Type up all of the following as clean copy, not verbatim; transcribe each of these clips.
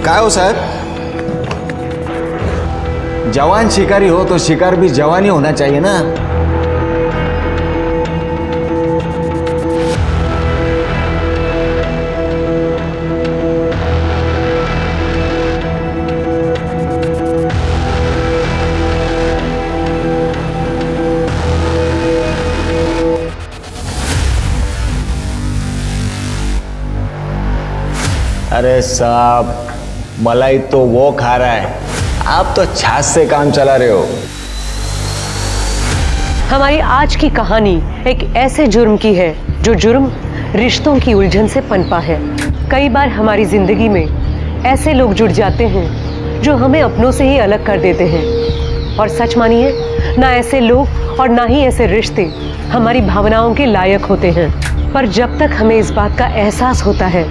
काय हो साहब, जवान शिकारी हो तो शिकार भी जवान ही होना चाहिए ना। अरे साहब, मलाई तो वो खा रहा है, आप तो छाछ से काम चला रहे हो। हमारी आज की कहानी एक ऐसे जुर्म की है जो जुर्म रिश्तों की उलझन से पनपा है। कई बार हमारी जिंदगी में ऐसे लोग जुड़ जाते हैं जो हमें अपनों से ही अलग कर देते हैं। और सच मानिए, ना ऐसे लोग और ना ही ऐसे रिश्ते हमारी भावनाओं के लायक होते हैं। पर जब तक हमें इस बात का एहसास होता है,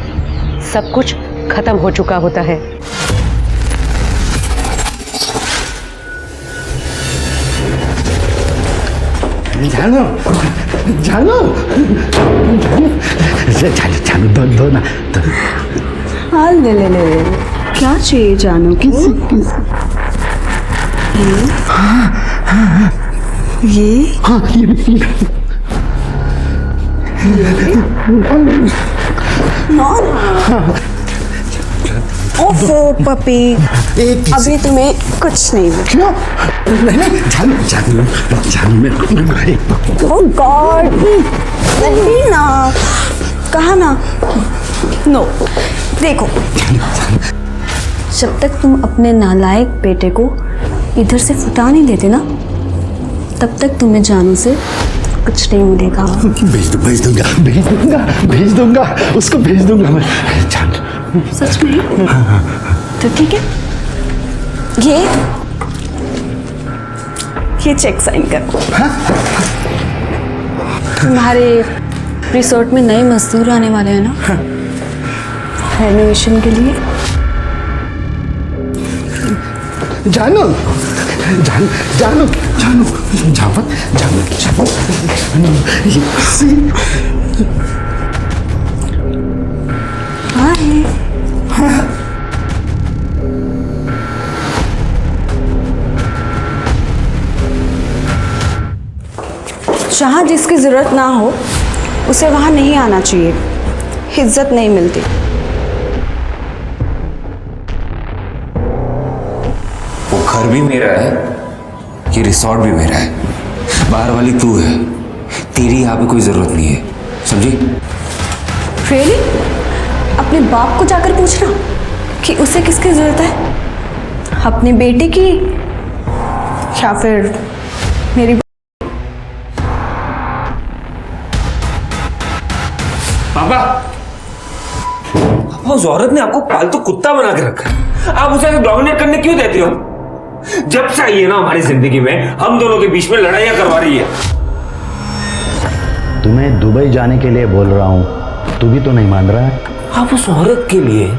सब कुछ खत्म हो चुका होता है। जानू जानू जानू दो ना। हाँ ले ले ले ले। क्या चाहिए जानू? किस ये हाँ ओफो पपी, अभी तुम्हें कुछ नहीं मिला। क्यों? नहीं जानू जानू जानू मेरे ओह गॉड, नहीं ना, कहा ना। नो देखो, जब तक तुम अपने नालायक बेटे को इधर से फुटा नहीं देते ना, तब तक तुम्हें जानू से कुछ नहीं मिलेगा। भेज दूंगा उसको, भेज दूंगा मैं। जान सच में? तो ठीक है, ये चेक साइन करो। तुम्हारे रिसोर्ट में नए मजदूर आने वाले हैं ना, रेनोवेशन के लिए। जानू जानू जानू जानू जावत जानू जहाँ जिसकी जरूरत ना हो उसे वहां नहीं आना चाहिए, इज्जत नहीं मिलती। वो घर भी मेरा है, ये रिसोर्ट भी मेरा है। बाहर वाली तू है, तेरी यहाँ पे कोई जरूरत नहीं है, समझी? रियली? अपने बाप को जाकर पूछना कि उसे किसकी जरूरत है, अपने बेटे की या फिर मेरी? पापा, उस औरत ने आपको पालतू कुत्ता बना के रखा है, आप उसे डोमिनेट करने क्यों देते हो? जब से आई है ना हमारी जिंदगी में, हम दोनों के बीच में लड़ाइयां करवा रही है। तुम्हें दुबई जाने के लिए बोल रहा हूँ, तू भी तो नहीं मान रहा है। आप उस औरत के लिए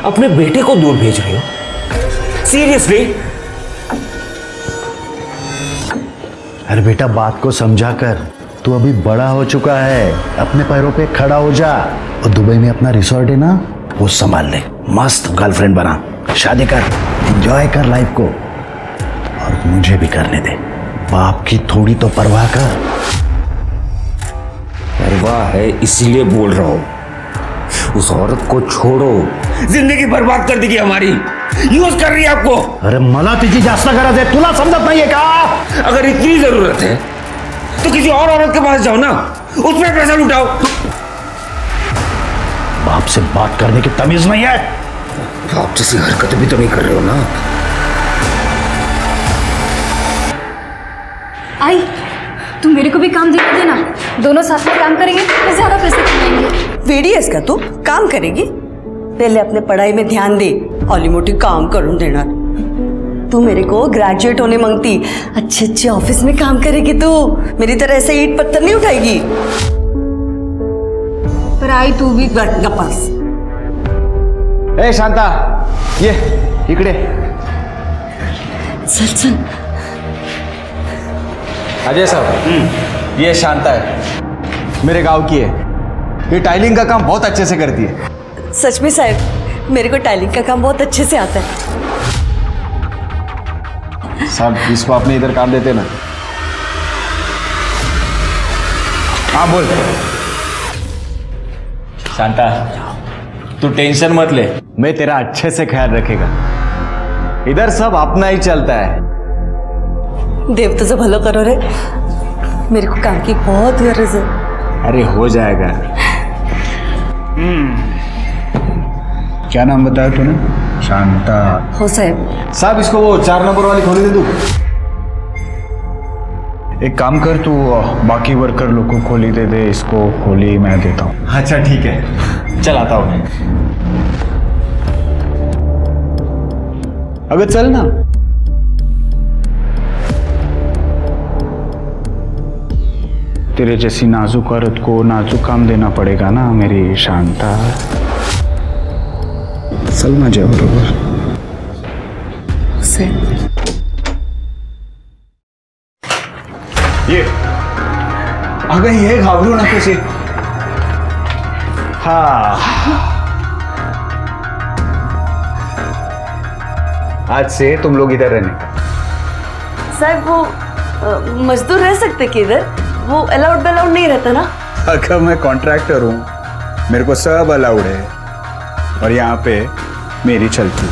अपने बेटे को दूर भेज रहे हो? सीरियसली? अरे बेटा, बात को समझा कर, तू अभी बड़ा हो चुका है, अपने पैरों पे खड़ा हो जा। और दुबई में अपना रिसोर्ट है ना, वो संभाल ले, मस्त गर्लफ्रेंड बना, शादी कर, एंजॉय कर लाइफ को, और मुझे भी करने दे। बाप की थोड़ी तो परवाह कर। परवाह है इसीलिए बोल रहा हूं, उस औरत को छोड़ो, जिंदगी बर्बाद कर देगी हमारी, यूज कर रही है आपको। अरे मला तिची जास्त गरज आहे, तुला समजत नाहीये का? अगर इतनी जरूरत है तो किसी और औरत के पास जाओ ना, उसमें पैसा लुटाओ। बाप से बात करने की तमीज नहीं है? आप जैसी हरकतें भी तो नहीं कर रहे हो ना। आई, तुम मेरे को भी काम दिला देना, दोनों साथ में काम करेंगे तो ज्यादा पैसे कमाएंगे। वेडियस का तू काम करेगी? पहले अपने पढ़ाई में ध्यान दे, हॉली मोटी काम करूं देना। तू मेरे को ग्रेजुएट होने मांगती, अच्छे अच्छे ऑफिस में काम करेगी तू, मेरी तरह ऐसे ईंट पत्थर नहीं उठाएगी। पर आई तू भी गप्पास। ए शांता, ये इकडे चल चल। अजय साहब, ये शांता है, मेरे गांव की है, ये टाइलिंग का काम बहुत अच्छे से करती है। सच में साहब, मेरे को टाइलिंग का काम बहुत अच्छे से आता है। साहब इसको अपने इधर काम देते ना। हाँ बोल। शांता, तू टेंशन मत ले। मैं तेरा अच्छे से ख्याल रखेगा। इधर सब अपना ही चलता है। देव तुझे भलो करो रे, मेरे को काम की बहुत गरज है। अरे हो जाएगा। क्या नाम बताया तूने? शांता। हो साहब। साहब इसको वो 4 नंबर वाली खोली दे दू। एक काम कर, तू बाकी वर्कर लोग को खोली दे दे, इसको खोली मैं देता हूँ। अच्छा ठीक है, चल आता हूँ। अबे चल ना। तेरे जैसी नाजुक औरत को नाजुक काम देना पड़ेगा ना मेरी शांता। चल माझ्या बरोबर। ये अगं ये घाबरू नकोस ये। हाँ आज से तुम लोग इधर रहने का। साहब वो मजदूर रह सकते कि इधर? वो अलाउड बेलाउड नहीं रहता ना? अगर मैं कॉन्ट्रैक्टर हूँ, मेरे को सब अलाउड है और यहाँ पे मेरी चलती।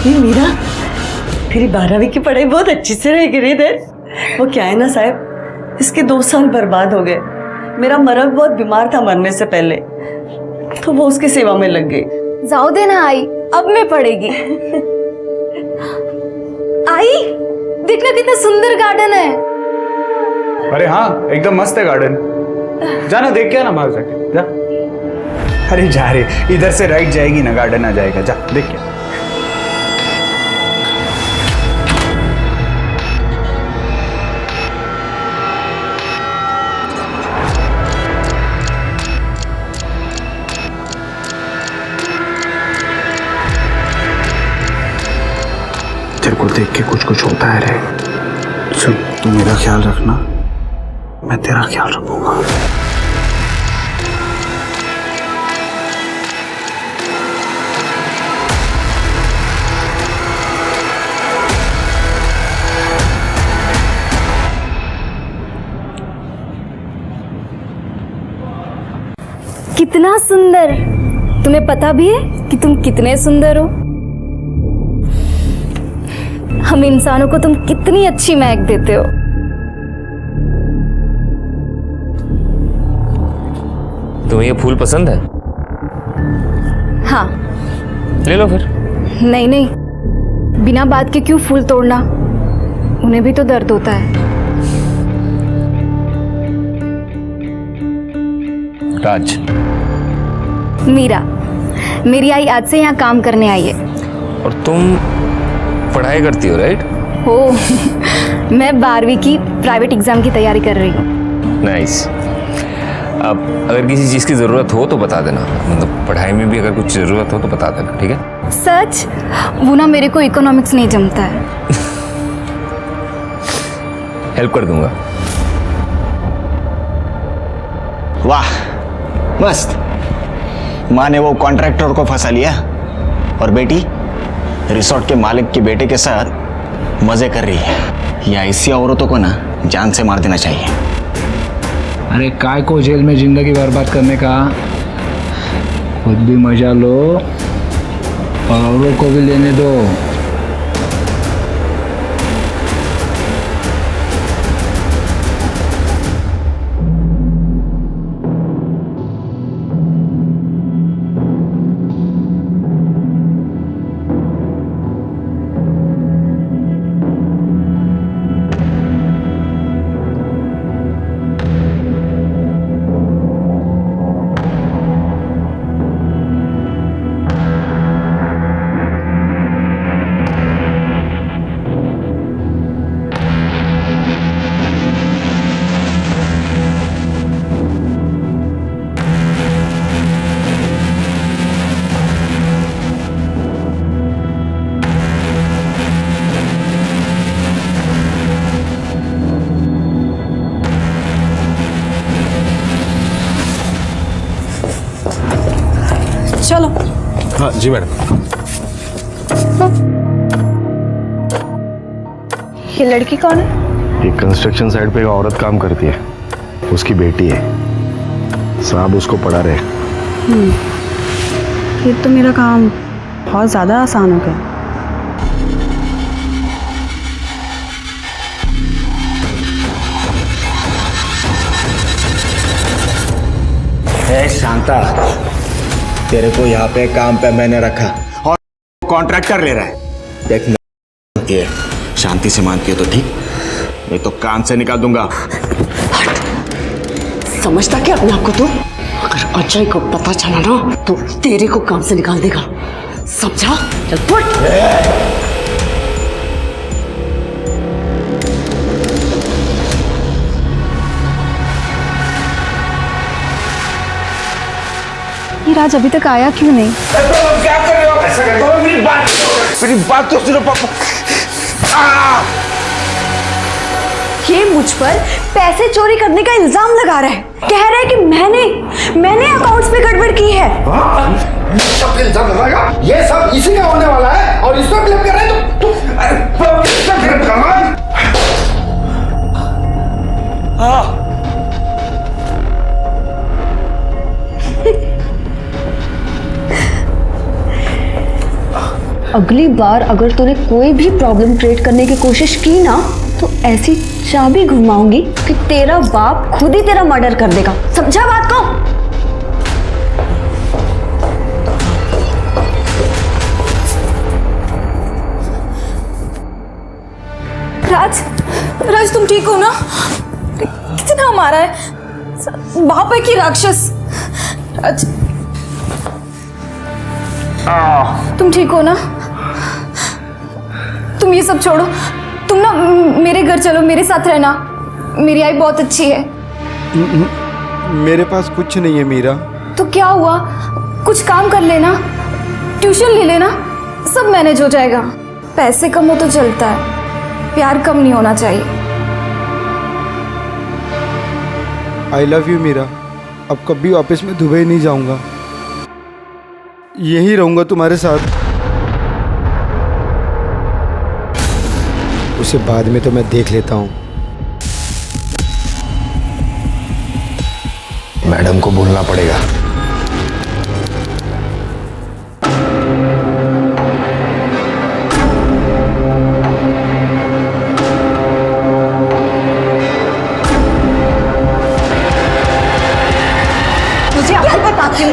ये मीरा, तेरी 12वीं की पढ़ाई बहुत अच्छी से रह गई इधर। वो क्या है ना साहब, इसके 2 साल बर्बाद हो गए। मेरा मर्द बहुत बीमार था मरने से पहले, तो वो उसकी सेवा में लग गई। जाओ देना आई, अब मैं पढ़ेगी। आई देखना कितना सुंदर गार्डन है। अरे हाँ एकदम मस्त है गार्डन। जाना देख के आना बाहर जाके जा। अरे जा रे, इधर से राइट जाएगी ना, गार्डन आ जाएगा, जा देख के। तेरे को देख के कुछ कुछ होता है रे। चल तू मेरा ख्याल रखना, मैं तेरा ख्याल रखूंगा। कितना सुंदर। तुम्हें पता भी है कि तुम कितने सुंदर हो? हम इंसानों को तुम कितनी अच्छी महक देते हो। तुम्हें ये फूल पसंद है? हाँ। ले लो फिर। नहीं नहीं, बिना बात के क्यों फूल तोड़ना? उन्हें भी तो दर्द होता है। राज। मीरा, मेरी आई आज से यहाँ काम करने आई है। और तुम पढ़ाई करती हो राइट? हो मैं 12वीं की प्राइवेट एग्जाम की तैयारी कर रही हूँ। नाइस। अब अगर किसी चीज़ की ज़रूरत हो तो बता देना, मतलब पढ़ाई में भी अगर कुछ ज़रूरत हो तो बता देना, ठीक है? सच? वो ना मेरे को इकोनॉमिक्स नहीं जमता है। हेल्प कर दूंगा। वाह मस्त। माँ ने वो कॉन्ट्रैक्टर को फंसा लिया और बेटी रिसोर्ट के मालिक के बेटे के साथ मजे कर रही है। या ऐसी औरतों को ना जान से मार देना चाहिए। अरे काय को जेल में जिंदगी बर्बाद करने का, खुद भी मजा लो और औरों को भी लेने दो। चलो। हाँ जी मैडम। ये लड़की कौन है? एक कंस्ट्रक्शन साइट पे एक औरत काम करती है, उसकी बेटी है। साहब उसको पढ़ा रहे। ये तो मेरा काम बहुत ज़्यादा आसान हो गया। शांता, तेरे को यहाँ पे काम पे मैंने रखा और कॉन्ट्रैक्टर ले रहा है। देख ये शांति से मानती है तो ठीक, नहीं तो काम से निकाल दूंगा। समझता क्या अपने आप को तू? अगर अजय को पता चला ना तो तेरे को काम से निकाल देगा, समझा? चल फुट। ये राज अभी तक आया क्यों नहीं? क्या कर रहे हो? ऐसा कर दो, मेरी बात तो सुनो पापा। ये मुझ पर पैसे चोरी करने का इल्जाम लगा रहा है। कह रहा है कि मैंने अकाउंट्स में गड़बड़ की है। सब इल्जाम लगाएगा, ये सब इसी का होने वाला है और इसको ब्लेम कर रहे हैं तू। अगली बार अगर तूने कोई भी प्रॉब्लम क्रिएट करने की कोशिश की ना तो ऐसी चाबी घुमाऊंगी कि तेरा बाप खुद ही तेरा मर्डर कर देगा, समझा बात को? राज तुम ठीक हो ना? कितना मारा है बाप है कि राक्षस? राज तुम ठीक हो ना? तुम ये सब छोड़ो, तुम ना मेरे घर चलो, मेरे साथ रहना। मेरी आई बहुत अच्छी है। मेरे पास कुछ नहीं है मीरा। तो क्या हुआ, कुछ काम कर लेना, ट्यूशन ले लेना, सब मैनेज हो जाएगा। पैसे कम हो तो चलता है, प्यार कम नहीं होना चाहिए। I love you Meera. अब कभी वापस में दुबई नहीं जाऊंगा, यहीं रहूंगा तुम्हारे साथ। उसे बाद में तो मैं देख लेता हूँ। मैडम को बोलना पड़ेगा। मुझे अब बताती हूँ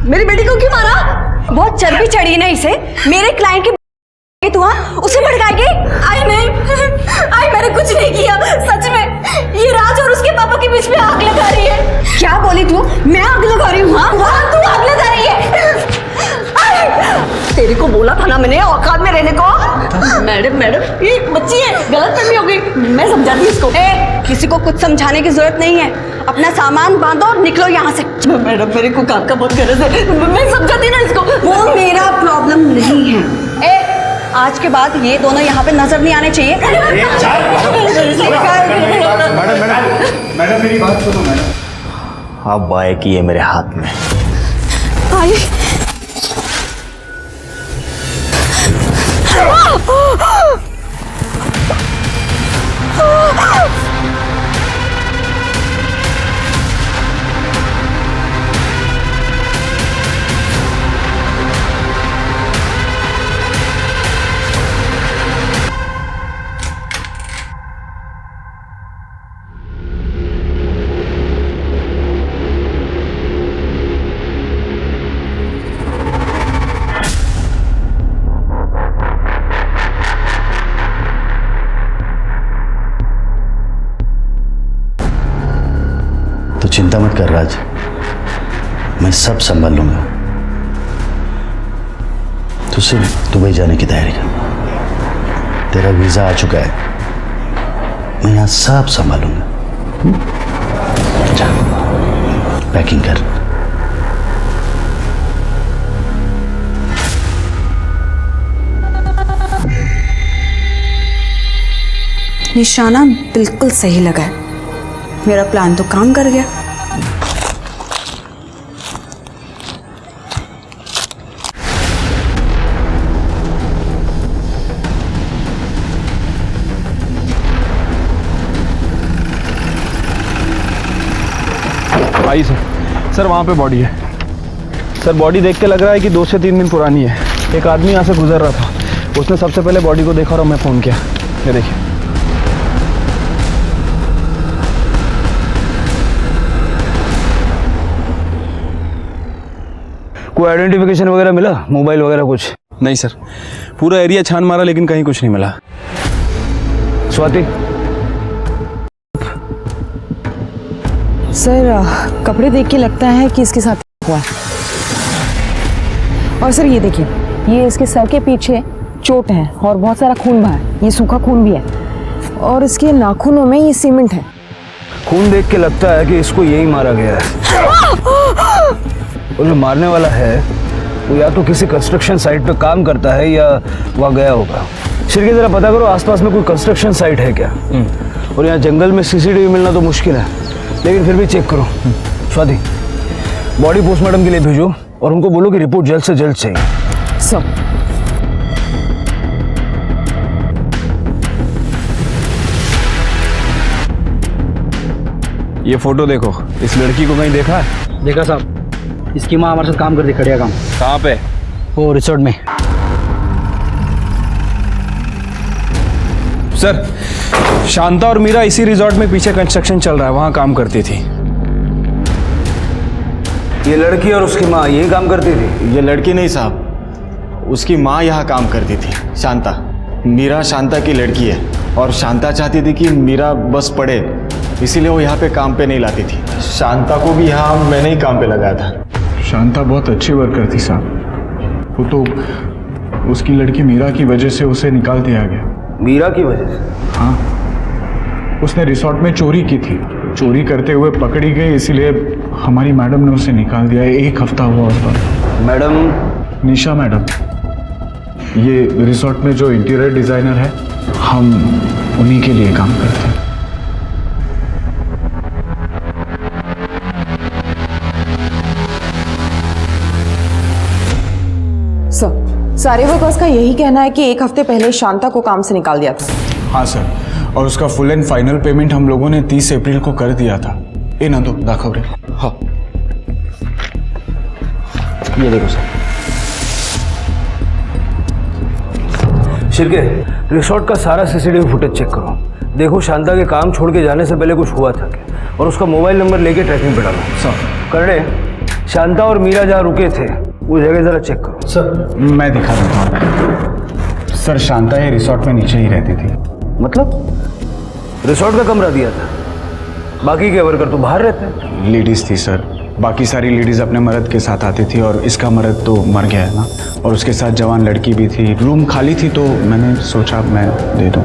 मेरी बेटी को क्यों मारा? बहुत चर्बी चढ़ी ना इसे, मेरे क्लाइंट की तू उसे भड़काएगी? आई मैंने कुछ नहीं किया, सच में। ये राज और उसके पापा के बीच में आग लगा रही है। क्या बोली तू? मैं आग लगा रही हूँ? हाँ, तू आग लगा रही है। तेरे को बोला था ना मैंने औकात में रहने को। मैडम ये बच्ची है, गलत फहमी हो गई, मैं समझाती हूँ इसको। किसी को कुछ समझाने की जरूरत नहीं है, अपना सामान बांधो और निकलो यहाँ से। मैडम मेरे को काम का बहुत गरज है, मैं समझाती ना इसको। वो मेरा प्रॉब्लम नहीं है। आज के बाद ये दोनों यहाँ पे नजर नहीं आने चाहिए। मैडम मेरी बात सुनो मैडम। अब आए कि ये मेरे हाथ में। आई तो चिंता मत कर राज, मैं सब संभाल लूंगा। तू सिर्फ दुबई जाने की तैयारी कर, तेरा वीजा आ चुका है, मैं यहाँ सब संभालूंगा। जा पैकिंग कर। निशाना बिल्कुल सही लगा है। मेरा प्लान तो काम कर गया। आई सर वहाँ पे बॉडी है सर। बॉडी देख के लग रहा है कि 2 से 3 दिन पुरानी है। एक आदमी यहाँ से गुजर रहा था, उसने सबसे पहले बॉडी को देखा और हमें फ़ोन किया। ये देखिए। कोई आइडेंटिफिकेशन वगैरह मिला, मोबाइल वगैरह कुछ? नहीं सर, पूरा एरिया छान मारा लेकिन कहीं कुछ नहीं मिला। स्वाति, सर कपड़े देख के लगता है कि इसके साथ हुआ है। और सर ये देखिए, ये इसके सर के पीछे चोट है और बहुत सारा खून बहा है, ये सूखा खून भी है और इसके नाखूनों में ये सीमेंट है। खून देख के लगता है कि इसको यही मारा गया है। और जो मारने वाला है वो या तो किसी कंस्ट्रक्शन साइट पे काम करता है या वहाँ गया होगा। शिरके जरा पता करो आसपास में कोई कंस्ट्रक्शन साइट है क्या। और यहाँ जंगल में सीसीटीवी मिलना तो मुश्किल है, लेकिन फिर भी चेक करो। स्वाति, बॉडी पोस्टमार्टम के लिए भेजो और उनको बोलो कि रिपोर्ट जल्द से जल्द चाहिए। सर ये फोटो देखो, इस लड़की को कहीं देखा है? देखा साहब, इसकी माँ हमारे साथ काम करती, खड़िया काम। कहाँ पे? वो रिसोर्ट में। सर, शांता और मीरा इसी रिजॉर्ट में पीछे कंस्ट्रक्शन चल रहा है, वहाँ काम करती थी। ये लड़की और उसकी माँ यही काम करती थी? ये लड़की नहीं साहब, उसकी माँ यहाँ काम करती थी, शांता। मीरा शांता की लड़की है और शांता चाहती थी कि मीरा बस पढ़े, इसीलिए वो यहाँ पे काम पे नहीं लाती थी। शांता को भी यहाँ मैंने ही काम पे लगाया था। शांता बहुत अच्छी वर्कर थी साहब, वो तो उसकी लड़की मीरा की वजह से उसे निकाल दिया गया। मीरा की वजह से? हाँ, उसने रिसोर्ट में चोरी की थी, चोरी करते हुए पकड़ी गई, इसीलिए हमारी मैडम ने उसे निकाल दिया। 1 हफ्ता हुआ उसका। मैडम? निशा मैडम, ये रिसोर्ट में जो इंटीरियर डिज़ाइनर है, हम उन्हीं के लिए काम करते हैं। सर, सारे वर्कर्स का यही कहना है कि 1 हफ्ते पहले शांता को काम से निकाल दिया था। हाँ सर, और उसका फुल एंड फाइनल पेमेंट हम लोगों ने 30 अप्रैल को कर दिया था। ए ना दो दाखव रे। हाँ, ये देखो सर। शिरके, रिसोर्ट का सारा सीसीटीवी फुटेज चेक करो। देखो शांता के काम छोड़ के जाने से पहले कुछ हुआ था क्या, और उसका मोबाइल नंबर लेके ट्रैकिंग पे डालो। सर। करने, शांता और मीरा जहाँ रुके थे वो जगह जरा चेक करो। सर, मैं दिखा देता हूँ। सर, शांता ये रिसोर्ट में नीचे ही रहती थी। मतलब रिसोर्ट का कमरा दिया था, बाकी के वर्कर तो बाहर रहते हैं। लेडीज थी सर, बाकी सारी लेडीज अपने मर्द के साथ आती थी और इसका मर्द तो मर गया है ना, और उसके साथ जवान लड़की भी थी। रूम खाली थी तो मैंने सोचा मैं दे दूँ।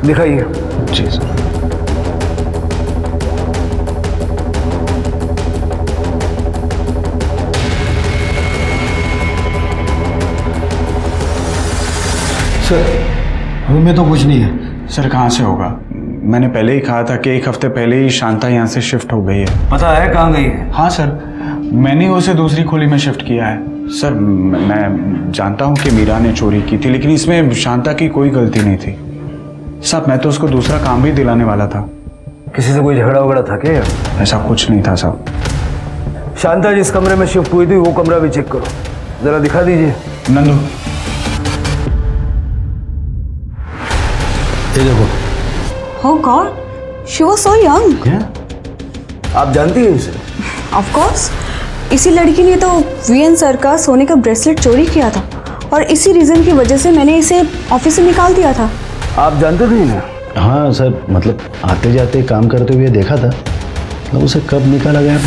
दिखाइए। जी सर। रूम में तो कुछ नहीं है। सर, कहाँ से होगा? मैंने पहले ही कहा था कि 1 हफ्ते पहले ही शांता यहाँ से शिफ्ट हो गई है। पता है कहाँ गई है? हाँ सर, मैंने उसे दूसरी खोली में शिफ्ट किया है। सर, मैं जानता हूँ कि मीरा ने चोरी की थी, लेकिन इसमें शांता की कोई गलती नहीं थी। साहब, मैं तो उसको दूसरा काम भी दिलाने वाला था। किसी से कोई झगड़ा वगड़ा था क्या? ऐसा कुछ नहीं था साहब। शांता जिस कमरे में शिफ्ट हुई थी वो कमरा भी चेक करो, जरा दिखा दीजिए। नंदू, ये देखो। Oh God, she was so young. आप जानती हैं इसे? Of course, इसी लड़की ने तो वीएन सर का सोने का ब्रेसलेट चोरी किया था और इसी रीजन की वजह से मैंने इसे ऑफिस से निकाल दिया था। आप जानते थे ना? हाँ सर, मतलब आते जाते काम करते हुए देखा था, मतलब उसे कब निकाला गया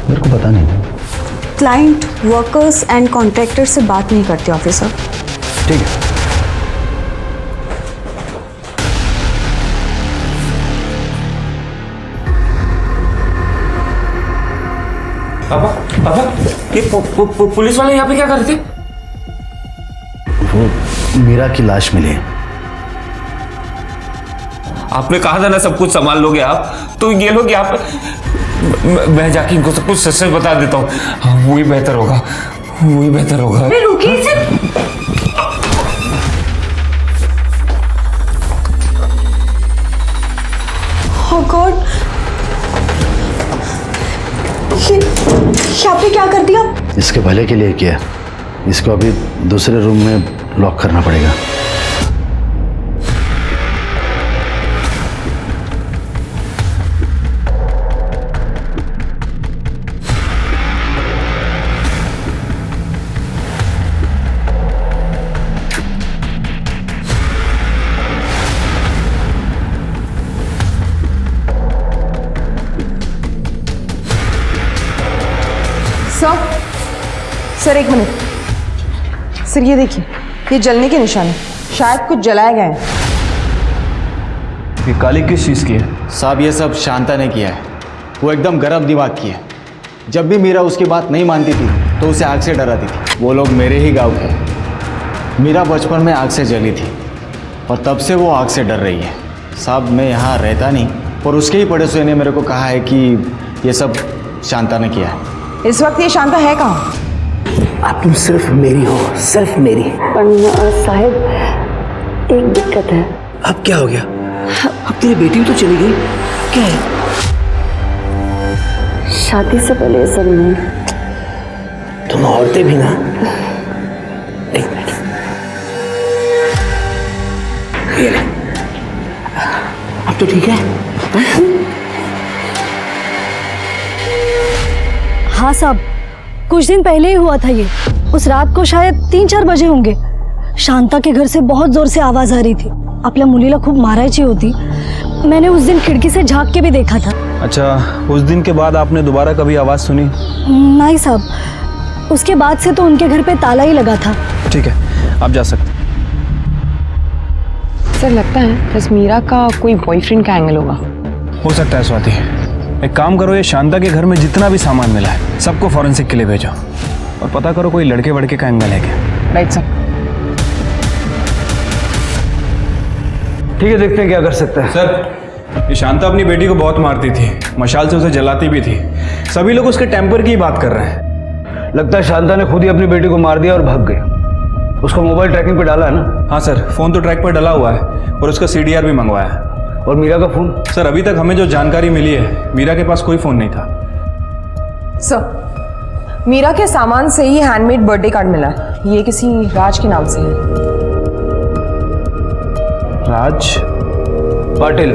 मेरे को पता नहीं। क्लाइंट, वर्कर्स एंड कॉन्ट्रैक्टर से बात नहीं करते ऑफिसर। ठीक है। पापा, ये पुलिस वाले यहाँ पे क्या कर रहे थे? वो मीरा की लाश मिली है। आपने कहा था ना सब कुछ संभाल लोगे आप, तो ये लोग यहाँ पर, मैं जाके इनको सब कुछ सच सच बता देता हूँ। हाँ, वही बेहतर होगा, वही बेहतर होगा। रुकिए सर। Oh God! ये आपने क्या कर दिया? इसके भले के लिए किया। इसको अभी दूसरे रूम में लॉक करना पड़ेगा। सर एक मिनट सर, ये देखिए, ये जलने के निशान है, शायद कुछ जलाया गया है। ये काली किस चीज़ की है? साहब ये सब शांता ने किया है। वो एकदम गर्म दिमाग की है। जब भी मीरा उसकी बात नहीं मानती थी तो उसे आग से डराती थी। वो लोग मेरे ही गांव के। मीरा बचपन में आग से जली थी और तब से वो आग से डर रही है। साहब मैं यहाँ रहता नहीं, पर उसके ही पड़ोसियों ने मेरे को कहा है कि ये सब शांता ने किया है। इस वक्त ये शांता है कहाँ? अब तुम सिर्फ मेरी हो, सिर्फ मेरी। साहब एक दिक्कत है। अब क्या हो गया? अब तेरी बेटी भी तो चली गई, क्या है? शादी से पहले ये सब नहीं। तुम औरतें भी ना। एक मिनट, ये ले। अब तो ठीक है? हाँ साहब, कुछ दिन पहले ही हुआ था ये। उस रात को शायद 3-4 बजे होंगे। शांता के घर से बहुत जोर से आवाज आ रही थी। आपल्या मुलीला खूप मारायची होती। मैंने उस दिन खिड़की से झांक के भी देखा था। अच्छा, उस दिन के बाद आपने दोबारा कभी आवाज़ सुनी? नहीं साहब, उसके बाद से तो उनके घर पे ताला ही लगा था। ठीक है, आप जा सकते। सर लगता है बस मीरा का कोई बॉयफ्रेंड का एंगल होगा। हो सकता है स्वाति। एक काम करो, ये शांता के घर में जितना भी सामान मिला है सबको फॉरेंसिक के लिए भेजो और पता करो कोई लड़के वड़के का एंगल है क्या। Right sir. ठीक है, देखते हैं क्या कर सकते हैं। सर, ये शांता अपनी बेटी को बहुत मारती थी, मशाल से उसे जलाती भी थी। सभी लोग उसके टेम्पर की ही बात कर रहे हैं। लगता है शांता ने खुद ही अपनी बेटी को मार दिया और भाग गई। उसको मोबाइल ट्रैकिंग पे डाला है ना? हाँ सर, फोन तो ट्रैक पर डाला हुआ है और उसका CDR भी मंगवाया है। और मीरा का फोन? सर अभी तक हमें जो जानकारी मिली है, मीरा के पास कोई फोन नहीं था। सर मीरा के सामान से ही हैंडमेड बर्थडे कार्ड मिला है। ये किसी राज के नाम से है। राज पाटिल,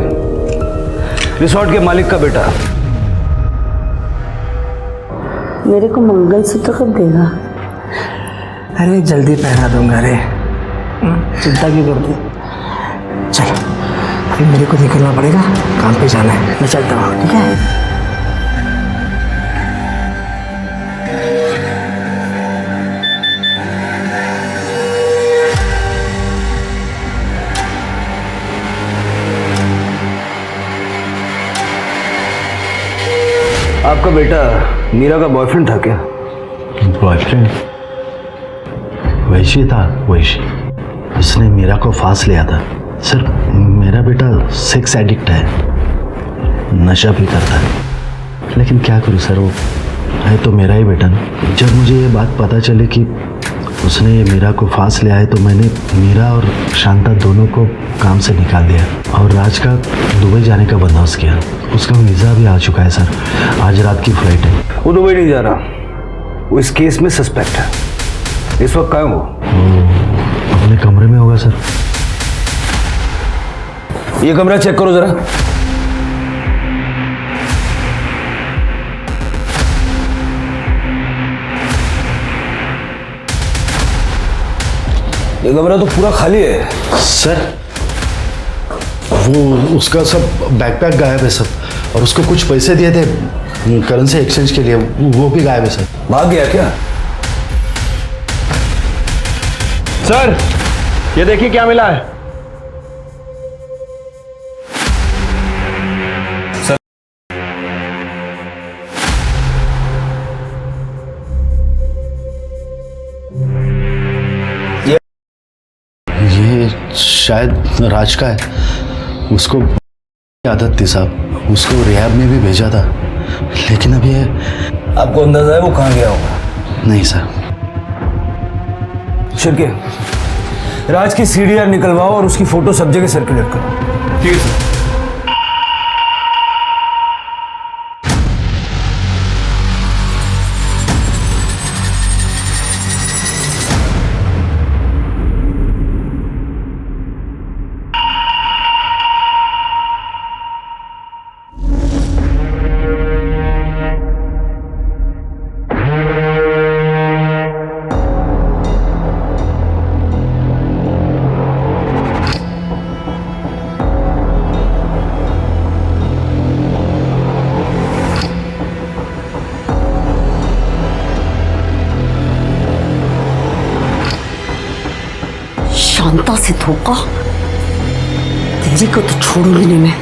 रिसोर्ट के मालिक का बेटा। मेरे को मंगलसूत्र कब देगा? अरे जल्दी पहना दूंगा रे, चिंता क्यों करती? चल, अभी मेरे को निकलना पड़ेगा, काम पे जाना है। मैं चलता हूँ, ठीक है? आपका बेटा मीरा का बॉयफ्रेंड था क्या? बॉयफ्रेंड? वैशी था, वैशी। उसने मीरा को फांस लिया था। सर मेरा बेटा सेक्स एडिक्ट है, नशा भी करता है। लेकिन क्या करूं सर, वो है तो मेरा ही बेटा ना। जब मुझे ये बात पता चली कि उसने ये मीरा को फांस लिया है तो मैंने मीरा और शांता दोनों को काम से निकाल दिया और राज का दुबई जाने का बंदोबस्त किया। उसका वीज़ा भी आ चुका है सर, आज रात की फ्लाइट है। वो दुबई नहीं जा रहा, वो इस केस में सस्पेक्ट है। इस वक्त कहाँ है वो? अपने कमरे में होगा सर। ये कमरा चेक करो जरा। ये कमरा तो पूरा खाली है सर। वो उसका सब बैकपैक गायब है सर, और उसको कुछ पैसे दिए थे करेंसी एक्सचेंज के लिए, वो भी गायब है सर। भाग गया क्या? सर ये देखिए क्या मिला है। ये शायद राज का है। उसको आदत थी साहब, उसको रिहैब में भी भेजा था, लेकिन अब ये आपको अंदाजा है वो कहाँ गया होगा? नहीं सर। शिरके, राज की सीडीआर निकलवाओ और उसकी फोटो सब जगह सर्कुलेट करो। ठीक है सर। शांता से धोखा, तेरी को तो छोड़ूंगी नहीं मैं।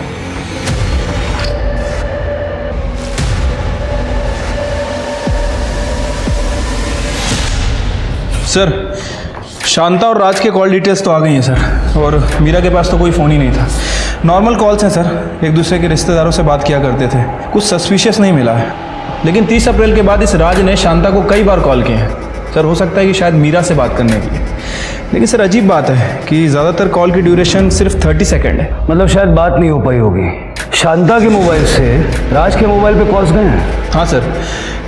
सर, शांता और राज के कॉल डिटेल्स तो आ गई हैं सर, और मीरा के पास तो कोई फ़ोन ही नहीं था। नॉर्मल कॉल्स हैं सर, एक दूसरे के रिश्तेदारों से बात किया करते थे, कुछ सस्पिशियस नहीं मिला है। लेकिन 30 अप्रैल के बाद इस राज ने शांता को कई बार कॉल किए हैं सर। हो सकता है कि शायद मीरा से बात करने के लिए। लेकिन सर अजीब बात है कि ज़्यादातर कॉल की ड्यूरेशन सिर्फ 30 सेकेंड है। मतलब शायद बात नहीं हो पाई होगी। शांता के मोबाइल से राज के मोबाइल पे कॉल्स गए हैं? हाँ सर,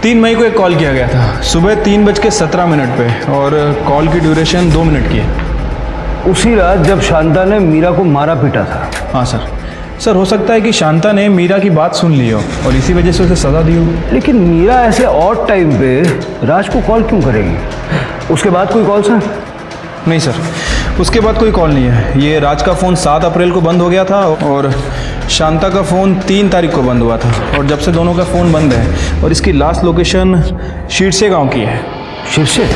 3 मई को एक कॉल किया गया था सुबह 3:17 पे, और कॉल की ड्यूरेशन 2 मिनट की है। उसी रात जब शांता ने मीरा को मारा पीटा था? हाँ सर, हो सकता है कि शांता ने मीरा की बात सुन ली हो और इसी वजह से उसे सज़ा दी हो। लेकिन मीरा ऐसे ऑड टाइम पे राज को कॉल क्यों करेगी? उसके बाद कोई कॉल्स हैं? नहीं सर, उसके बाद कोई कॉल नहीं है। ये राज का फ़ोन 7 अप्रैल को बंद हो गया था और शांता का फ़ोन 3 तारीख को बंद हुआ था, और जब से दोनों का फ़ोन बंद है। और इसकी लास्ट लोकेशन शीरसे गांव की है। शीरसे?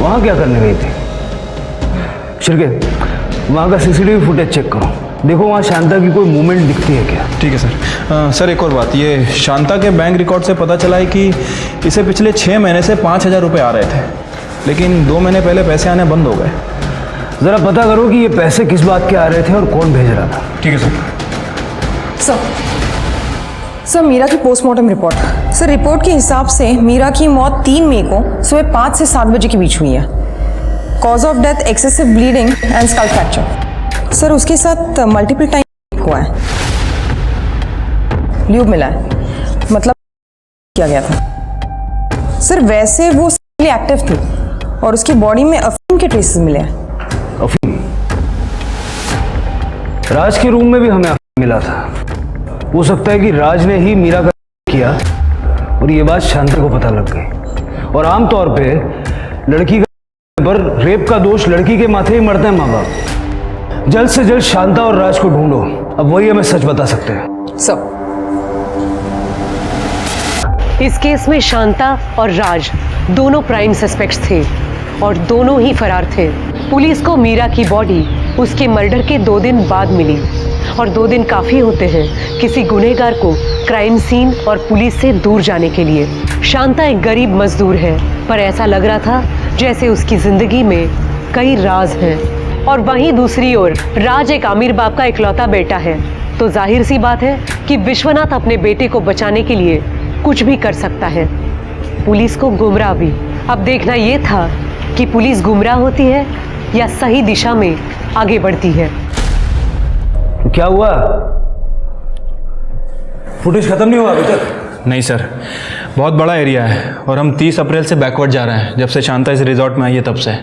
वहाँ क्या करने गई थी? शिरके, वहाँ का सीसीटीवी फुटेज चेक करो, देखो वहाँ शांता की कोई मूवमेंट दिखती है क्या? ठीक है सर। सर एक और बात, ये शांता के बैंक रिकॉर्ड से पता चला है कि इसे पिछले 6 महीने से 5,000 रुपये आ रहे थे, लेकिन 2 महीने पहले पैसे आने बंद हो गए। ज़रा पता करो कि ये पैसे किस बात के आ रहे थे और कौन भेज रहा था। ठीक है सर, मीरा की पोस्टमार्टम रिपोर्ट। सर, रिपोर्ट के हिसाब से मीरा की मौत 3 मई को सुबह 5 से 7 बजे के बीच हुई है। Cause of death excessive bleeding and skull fracture. Sir, उसके साथ मल्टीपल टाइम हुआ है, ल्यूब मिला है, मतलब किया गया था। सर, वैसे वो एक्टिव थी और उसकी बॉडी में अफीम के ट्रेसेस मिले हैं। अफीम? राज के रूम में भी हमें अफीम मिला था। हो सकता है कि राज ने ही मीरा का किया और ये बात शांता को पता लग गई। और आमतौर पे लड़की का पर रेप का दोष लड़की के माथे ही मरता है माँ बाप। जल्द से जल्द शांता और राज को ढूंढो, अब वही हमें सच बता सकते हैं। सर, इस केस में शांता और राज दोनों प्राइम सस्पेक्ट्स थे और दोनों ही फरार थे। पुलिस को मीरा की बॉडी उसके मर्डर के 2 दिन बाद मिली, और 2 दिन काफ़ी होते हैं किसी गुनहगार को क्राइम सीन और पुलिस से दूर जाने के लिए। शांता एक गरीब मजदूर है, पर ऐसा लग रहा था जैसे उसकी ज़िंदगी में कई राज हैं। और वहीं दूसरी ओर राज एक अमीर बाप का इकलौता बेटा है, तो जाहिर सी बात है कि विश्वनाथ अपने बेटे को बचाने के लिए कुछ भी कर सकता है। पुलिस को गुमराह भी। अब देखना ये था कि पुलिस गुमराह होती है या सही दिशा में आगे बढ़ती है। तो क्या हुआ? फुटेज खत्म नहीं हुआ अभी तक? नहीं सर, बहुत बड़ा एरिया है और हम 30 अप्रैल से बैकवर्ड जा रहे हैं, जब से शांता इस रिजॉर्ट में आई है तब से।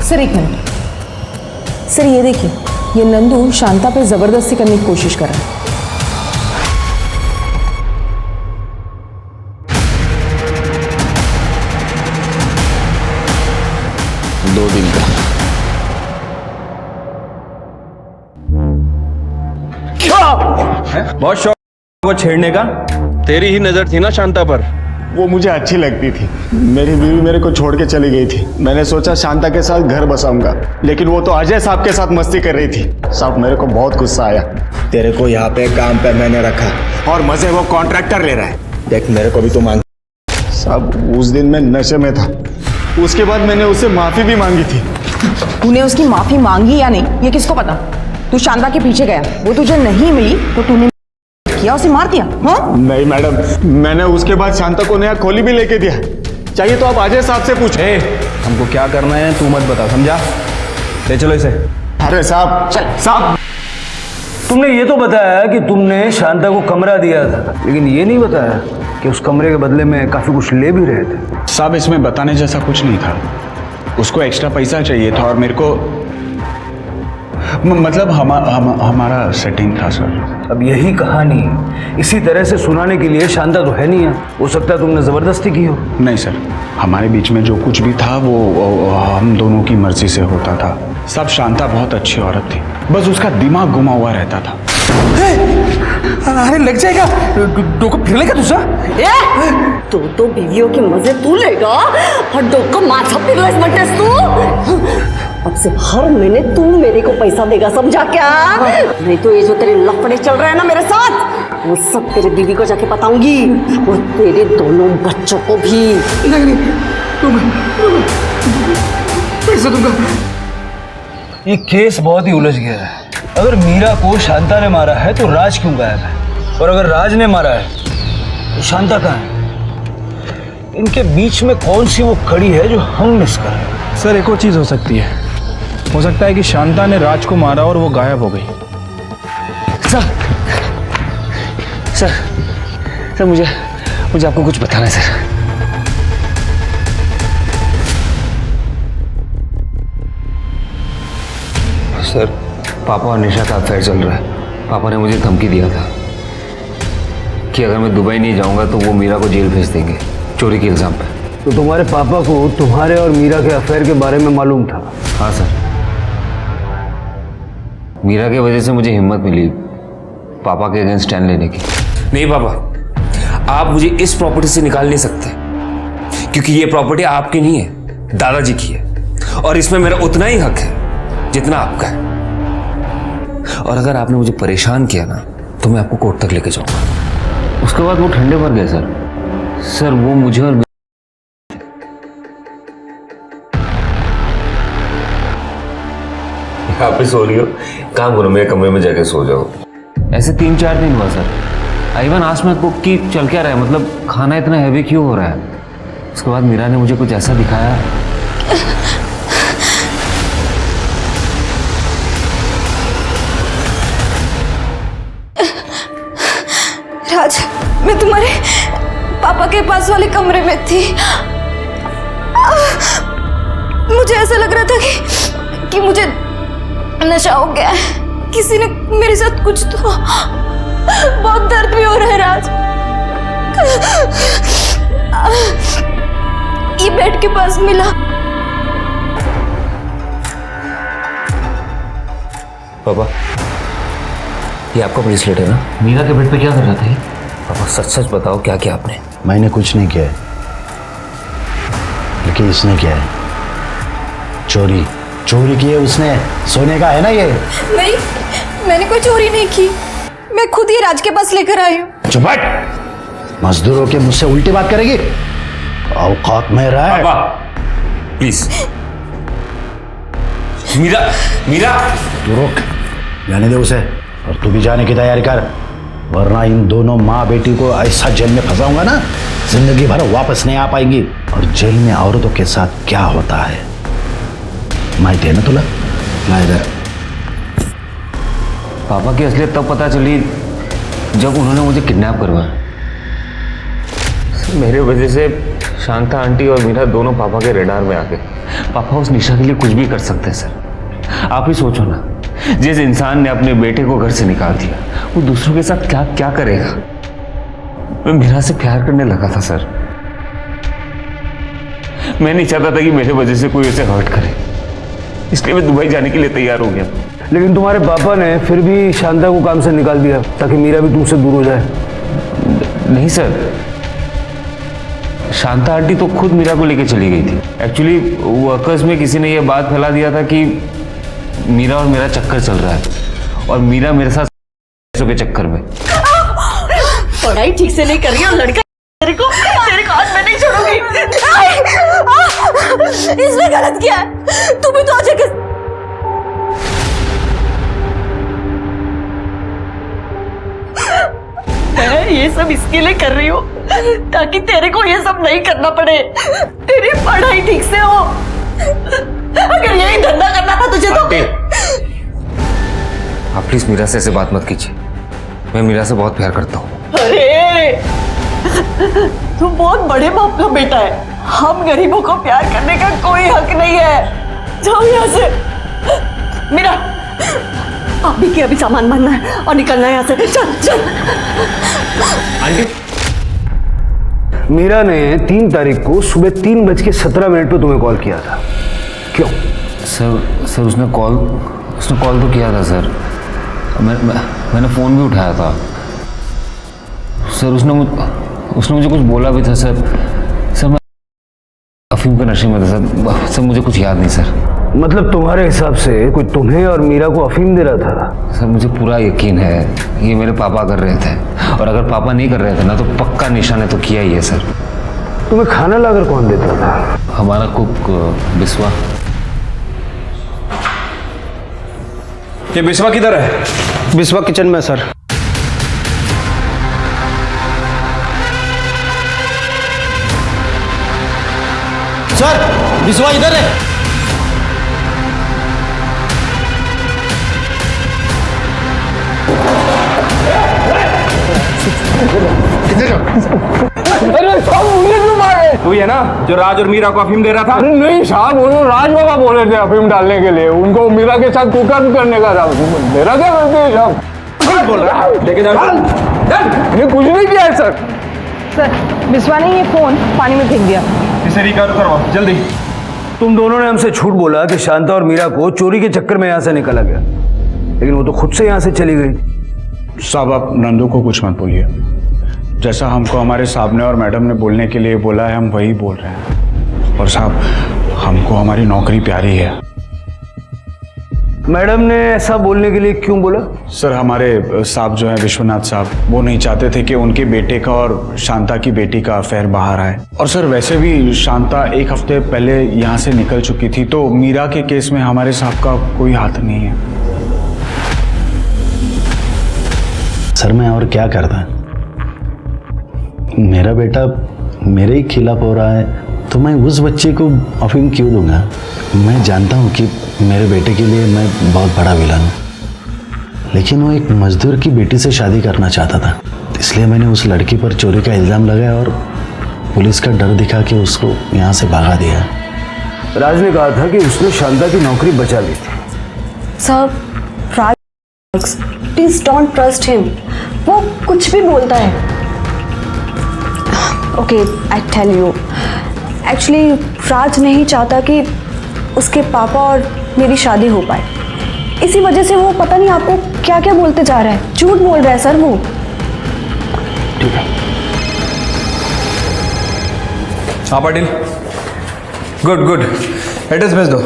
Sir, 1 minute. सर, ये देखिए, ये नंदू शांता पे जबरदस्ती करने की कोशिश कर रहा है। दो दिन का। बहुत शौक वो छेड़ने का। तेरी ही नजर थी ना शांता पर। वो मुझे अच्छी लगती थी। मेरी बीवी मेरे को छोड़ के चली गई थी। मैंने सोचा शांता के साथ घर बसाऊंगा, लेकिन वो तो अजय साहब के साथ मस्ती कर रही थी। साहब, मेरे को बहुत गुस्सा आया। तेरे को यहाँ पे काम पे मैंने रखा और मजे वो कॉन्ट्रैक्टर ले रहा है। देख, मेरे को भी तो मांग। साहब, उस दिन मैं नशे में था। उसके बाद मैंने उससे माफी भी मांगी थी। तूने उसकी माफी मांगी या नहीं, ये किसको पता? तू शांता के पीछे गया, वो तुझे नहीं मिली तो तूने किया, उसे मार दिया? हाँ? नहीं मैडम, मैंने उसके बाद शांता को नया खोली भी लेके दिया। चाहिए तो आप अजय साहब से पूछे। हमको क्या करना है तू मत बता, समझा? ले चलो इसे। अरे साहब, साहब तुमने ये तो बताया कि तुमने शांता को कमरा दिया था, लेकिन ये नहीं बताया कि उस कमरे के बदले में काफी कुछ ले भी रहे थे। साहब इसमें बताने जैसा कुछ नहीं था। उसको एक्स्ट्रा पैसा चाहिए था और मेरे को मतलब हमारा सेटिंग था सर। अब यही कहानी इसी तरह से सुनाने के लिए शांता तो है नहीं है, हो सकता है तुमने जबरदस्ती की हो। नहीं सर, हमारे बीच में जो कुछ भी था वो हम दोनों की मर्जी से होता था। सब शांता बहुत अच्छी औरत थी, बस उसका दिमाग घुमा हुआ रहता था। अरे लग जाएगा, डोको फिर लेगा दूसरा। तो बीवियों के मजे तू लेगा और डोको माथा फिरलास मटेस तू। अब से हर महीने तू मेरे को पैसा देगा, समझा क्या? नहीं तो ये जो तेरे लफड़े चल रहे हैं ना मेरे साथ, वो सब तेरे बीवी को जाके बताऊंगी और तेरे दोनों बच्चों को भी। नहीं, पैसा दूंगा। ये केस बहुत ही उलझ गया है। अगर मीरा को शांता ने मारा है तो राज क्यों गायब है, और अगर राज ने मारा है तो शांता कहाँ है? इनके बीच में कौन सी वो कड़ी है जो हम मिस कर रहे हैं? सर एक और चीज़ हो सकती है, हो सकता है कि शांता ने राज को मारा और वो गायब हो गई। सर मुझे आपको कुछ बताना है सर। सर पापा और निशा का अफेयर चल रहा है। पापा ने मुझे धमकी दिया था कि अगर मैं दुबई नहीं जाऊंगा तो वो मीरा को जेल भेज देंगे चोरी के इल्जाम पे। तो तुम्हारे पापा को तुम्हारे और मीरा के अफेयर के बारे में मालूम था? हाँ सर, मीरा की वजह से मुझे हिम्मत मिली पापा के अगेंस्ट स्टैंड लेने की। नहीं पापा, आप मुझे इस प्रॉपर्टी से निकाल नहीं सकते, क्योंकि ये प्रॉपर्टी आपकी नहीं है, दादाजी की है, और इसमें मेरा उतना ही हक है जितना आपका है। और अगर आपने मुझे परेशान किया ना तो मैं आपको कोर्ट तक लेके जाऊंगा। उसके बाद वो ठंडे पड़ गए सर वो मुझे और आप भी सो रही हो, काम करो मेरे कमरे में जाके सो जाओ। ऐसे 3-4 दिन हुआ सर। आइवन आज मैं कुक की चल क्या रहा है, मतलब खाना इतना हैवी क्यों हो रहा है। उसके बाद मीरा ने मुझे कुछ ऐसा दिखाया। राज, मैं तुम्हारे पापा के पास वाले कमरे में थी। मुझे ऐसा लग रहा था कि मुझे नशा हो गया है, किसी ने मेरे साथ कुछ तो। बहुत दर्द भी हो रहा है राज। ये बेड के पास मिला। पापा ये आपका ब्रेसलेट है ना? मीरा के बेड पे क्या कर रहा था ये? पापा सच सच बताओ क्या किया आपने? मैंने कुछ नहीं किया है, लेकिन इसने किया है। चोरी की है उसने। सोने का है ना ये? नहीं, मैंने कोई चोरी नहीं की। मैं खुद ही राज के पास लेकर आई हूँ। चुप हट। मजदूरों के मुझसे उल्टी बात करेगी? औकात में रह। पापा प्लीज। मीरा तू रोक, जाने दे उसे। और तू भी जाने की तैयारी कर, वरना इन दोनों माँ बेटी को ऐसा जेल में फंसाऊंगा ना, जिंदगी भर वापस नहीं आ पाएंगी। और जेल में औरतों के साथ क्या होता है माहिती है ना तुला? ला इधर। पापा की असलियत तब पता चली जब उन्होंने मुझे किडनैप करवाया। मेरे वजह से शांता आंटी और मीरा दोनों पापा के रेडार में आ गए। पापा उस निशा के लिए कुछ भी कर सकते हैं सर। आप ही सोचो ना, जिस इंसान ने अपने बेटे को घर से निकाल दिया, वो दूसरों के साथ क्या क्या करेगा। मैं मीरा से प्यार करने लगा था सर। मैं नहीं चाहता था कि मेरे वजह से कोई उसे हर्ट करे, इसलिए मैं दुबई जाने के लिए तैयार हो गया। लेकिन तुम्हारे पापा ने फिर भी शांता को काम से निकाल दिया ताकि मीरा भी तुमसे दूर हो जाए। नहीं सर, शांता आंटी तो खुद मीरा को लेके चली गई थी। एक्चुअली वर्कर्स में किसी ने यह बात फैला दिया था कि मीरा और मेरा चक्कर चल रहा है, और मीरा मेरे साथ के चक्कर में। पढ़ाई ठीक से नहीं कर रही और लड़का तेरे को आज मैं नहीं छोड़ूंगी। इसने गलत किया है। तू भी तो अजय के ये सब इसके लिए कर रही हूँ ताकि तेरे को ये सब नहीं करना पड़े, तेरी पढ़ाई ठीक से हो। अगर यही धंधा करना था तुझे तो। आप प्लीज मीरा से ऐसे बात मत कीजिए, मैं मीरा से बहुत प्यार करता हूँ। अरे तू बहुत बड़े बाप का बेटा है, हम गरीबों को प्यार करने का कोई हक नहीं है। जाओ यहाँ से। मीरा अभी के अभी सामान भरना है और निकलना है यहाँ से। चल चल। मीरा ने 3 तारीख को सुबह 3:17 पे तुम्हें कॉल किया था, क्यों? सर उसने कॉल तो किया था सर। मैंने फ़ोन भी उठाया था सर। उसने मुझे कुछ बोला भी था सर। मैं अफीम के नशे में था सर। मुझे कुछ याद नहीं सर। मतलब तुम्हारे हिसाब से कोई तुम्हें और मीरा को अफीम दे रहा था? सर मुझे पूरा यकीन है ये मेरे पापा कर रहे थे, और अगर पापा नहीं कर रहे थे ना तो पक्का निशा ने तो किया ही है सर। तुम्हें खाना लाकर कौन देता था? हमारा कुक बिस्वा। ये बिस्वा किधर है? बिस्वा किचन में सर। सर बिस्वा इधर है। वही है ना जो राज और मीरा को अफीम दे रहा था? नहीं साहब, वो राज बाबा बोले थे अफीम डालने के लिए, उनको मीरा के साथ कुकर करने का था। दे रहा था साहब। बोल रहा है लेके जाओ। ये कुछ नहीं किया है सर। सर बिस्वा ने ये फोन पानी में फेंक दिया। इसे रिकवर करवाओ जल्दी। तुम दोनों ने हमसे झूठ बोला कि शांता और मीरा को चोरी के चक्कर में यहाँ से निकाला गया, लेकिन वो तो खुद से यहाँ से चली गई। साहब आप नंदू को कुछ मत बोलिए। जैसा हमको हमारे साहब ने और मैडम ने बोलने के लिए बोला है हम वही बोल रहे हैं। और साहब हमको हमारी नौकरी प्यारी है। मैडम ने ऐसा बोलने के लिए क्यों बोला? सर हमारे साहब जो है विश्वनाथ साहब, वो नहीं चाहते थे कि उनके बेटे का और शांता की बेटी का अफेयर बाहर आए। और सर वैसे भी शांता 1 हफ्ते पहले यहाँ से निकल चुकी थी, तो मीरा के केस में हमारे साहब का कोई हाथ नहीं है। सर मैं और क्या करता? मेरा बेटा मेरे ही खिलाफ हो रहा है तो मैं उस बच्चे को अफीम क्यों दूंगा? मैं जानता हूँ कि मेरे बेटे के लिए मैं बहुत बड़ा विलन हूँ, लेकिन वो एक मजदूर की बेटी से शादी करना चाहता था, इसलिए मैंने उस लड़की पर चोरी का इल्ज़ाम लगाया और पुलिस का डर दिखा के उसको यहाँ से भगा दिया। राज ने कहा था कि उसने शांता की नौकरी बचा ली थी। Sir Raj, please don't trust him, वो कुछ भी बोलता है। Okay I tell you, actually Raj नहीं चाहता कि उसके पापा और मेरी शादी हो पाए, इसी वजह से वो पता नहीं आपको क्या क्या बोलते जा रहा है, झूठ बोल रहा है सर वो। ठीक है। हाँ पाटिल, गुड एड्रेस भेज दो।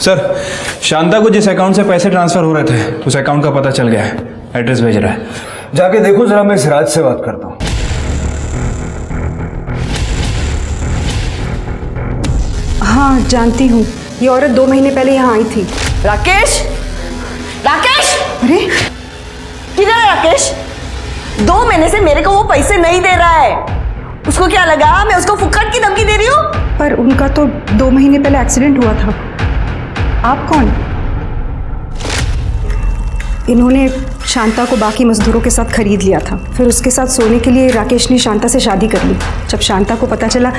सर शांता को जिस अकाउंट से पैसे ट्रांसफर हो रहे थे उस अकाउंट का पता चल गया है, एड्रेस भेज रहा है। जाके देखो जरा, मैं इस राज से बात करता हूँ। हाँ जानती हूँ, ये औरत 2 महीने पहले यहाँ आई थी। राकेश, राकेश, अरे किधर है राकेश? 2 महीने से मेरे को वो पैसे नहीं दे रहा है। उसको क्या लगा मैं उसको फुक्कट की धमकी दे रही हूँ? पर उनका तो 2 महीने पहले एक्सीडेंट हुआ था। आप कौन? इन्होंने शांता को बाकी मजदूरों के साथ खरीद लिया था, फिर उसके साथ सोने के लिए राकेश ने शांता से शादी कर ली। जब शांता को पता चला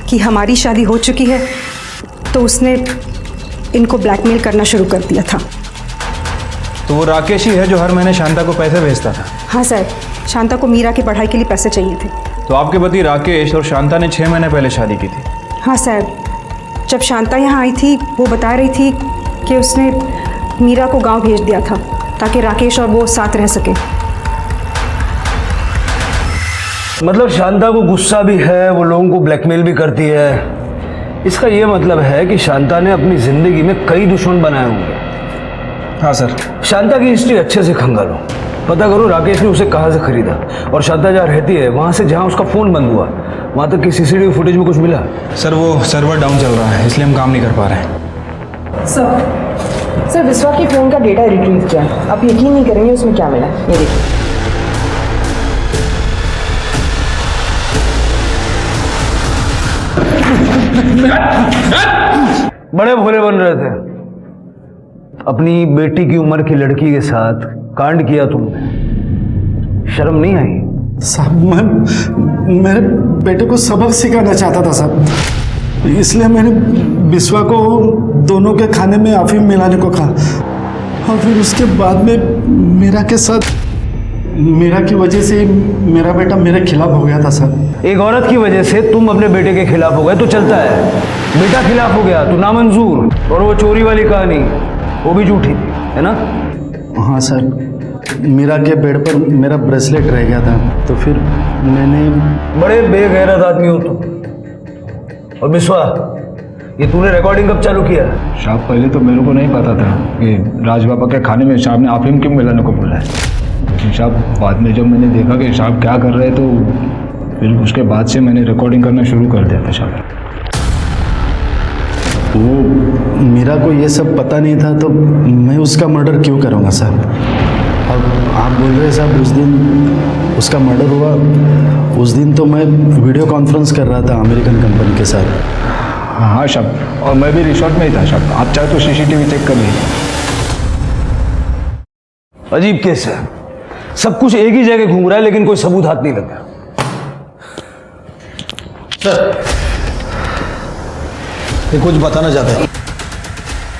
कि हमारी शादी हो चुकी है तो उसने इनको ब्लैकमेल करना शुरू कर दिया था। तो वो राकेश ही है जो हर महीने शांता को पैसे भेजता था? हाँ सर, शांता को मीरा की पढ़ाई के लिए पैसे चाहिए थे। तो आपके पति राकेश और शांता ने 6 महीने पहले शादी की थी? हाँ सर, जब शांता यहाँ आई थी वो बता रही थी कि उसने मीरा को गांव भेज दिया था ताकि राकेश और वो साथ रह सके। मतलब शांता को गुस्सा भी है, वो लोगों को ब्लैकमेल भी करती है। इसका ये मतलब है कि शांता ने अपनी जिंदगी में कई दुश्मन बनाए होंगे। हाँ सर। शांता की हिस्ट्री अच्छे से खंगालो, पता करो राकेश ने उसे कहाँ से खरीदा, और शांता जहाँ रहती है वहाँ से जहाँ उसका फ़ोन बंद हुआ वहाँ तक की सीसीटीवी फुटेज में कुछ मिला? सर वो सर्वर डाउन चल रहा है इसलिए हम काम नहीं कर पा रहे हैं। सर विश्वा की फ़ोन का डेटा रिट्रीव किया, आप यकीन नहीं करेंगे उसमें क्या मिला। ये देखिए। बड़े भोले बन रहे थे, अपनी बेटी की उम्र की लड़की के साथ कांड किया तुमने, शर्म नहीं आई? साहब मैं मेरे बेटे को सबक सिखाना चाहता था साहब, इसलिए मैंने बिस्वा को दोनों के खाने में अफीम मिलाने को कहा, और फिर उसके बाद में मीरा के साथ, मीरा की वजह से मेरा बेटा मेरे खिलाफ हो गया था सर। एक औरत की वजह से तुम अपने बेटे के खिलाफ हो गए तो चलता है, बेटा खिलाफ हो गया तो नामंजूर। और वो चोरी वाली कहानी वो भी झूठी थी, है ना? हाँ सर, मीरा के बेड पर मेरा ब्रेसलेट रह गया था, तो फिर मैंने। बड़े बेगैरत आदमी हो तुम। और बिस्वा, ये तूने रिकॉर्डिंग कब चालू किया? साहब पहले तो मेरे को नहीं पता था कि राज बाबा के खाने में साहब ने अफीम क्यों मिलाने को बोला है। लेकिन साहब बाद में जब मैंने देखा कि साहब क्या कर रहे हैं, तो फिर उसके बाद से मैंने रिकॉर्डिंग करना शुरू कर दिया था साहब। वो मीरा को ये सब पता नहीं था, तो मैं उसका मर्डर क्यों करूँगा साहब? और आप बोल रहे साहब उस दिन उसका मर्डर हुआ, उस दिन तो मैं वीडियो कॉन्फ्रेंस कर रहा था अमेरिकन कंपनी के साथ। हाँ साहब, और मैं भी रिसोर्ट में ही था साहब, आप चाहे तो सीसीटीवी चेक कर लीजिए। अजीब केस है, सब कुछ एक ही जगह घूम रहा है लेकिन कोई सबूत हाथ नहीं लगा। सर, ये कुछ बताना चाहते हैं?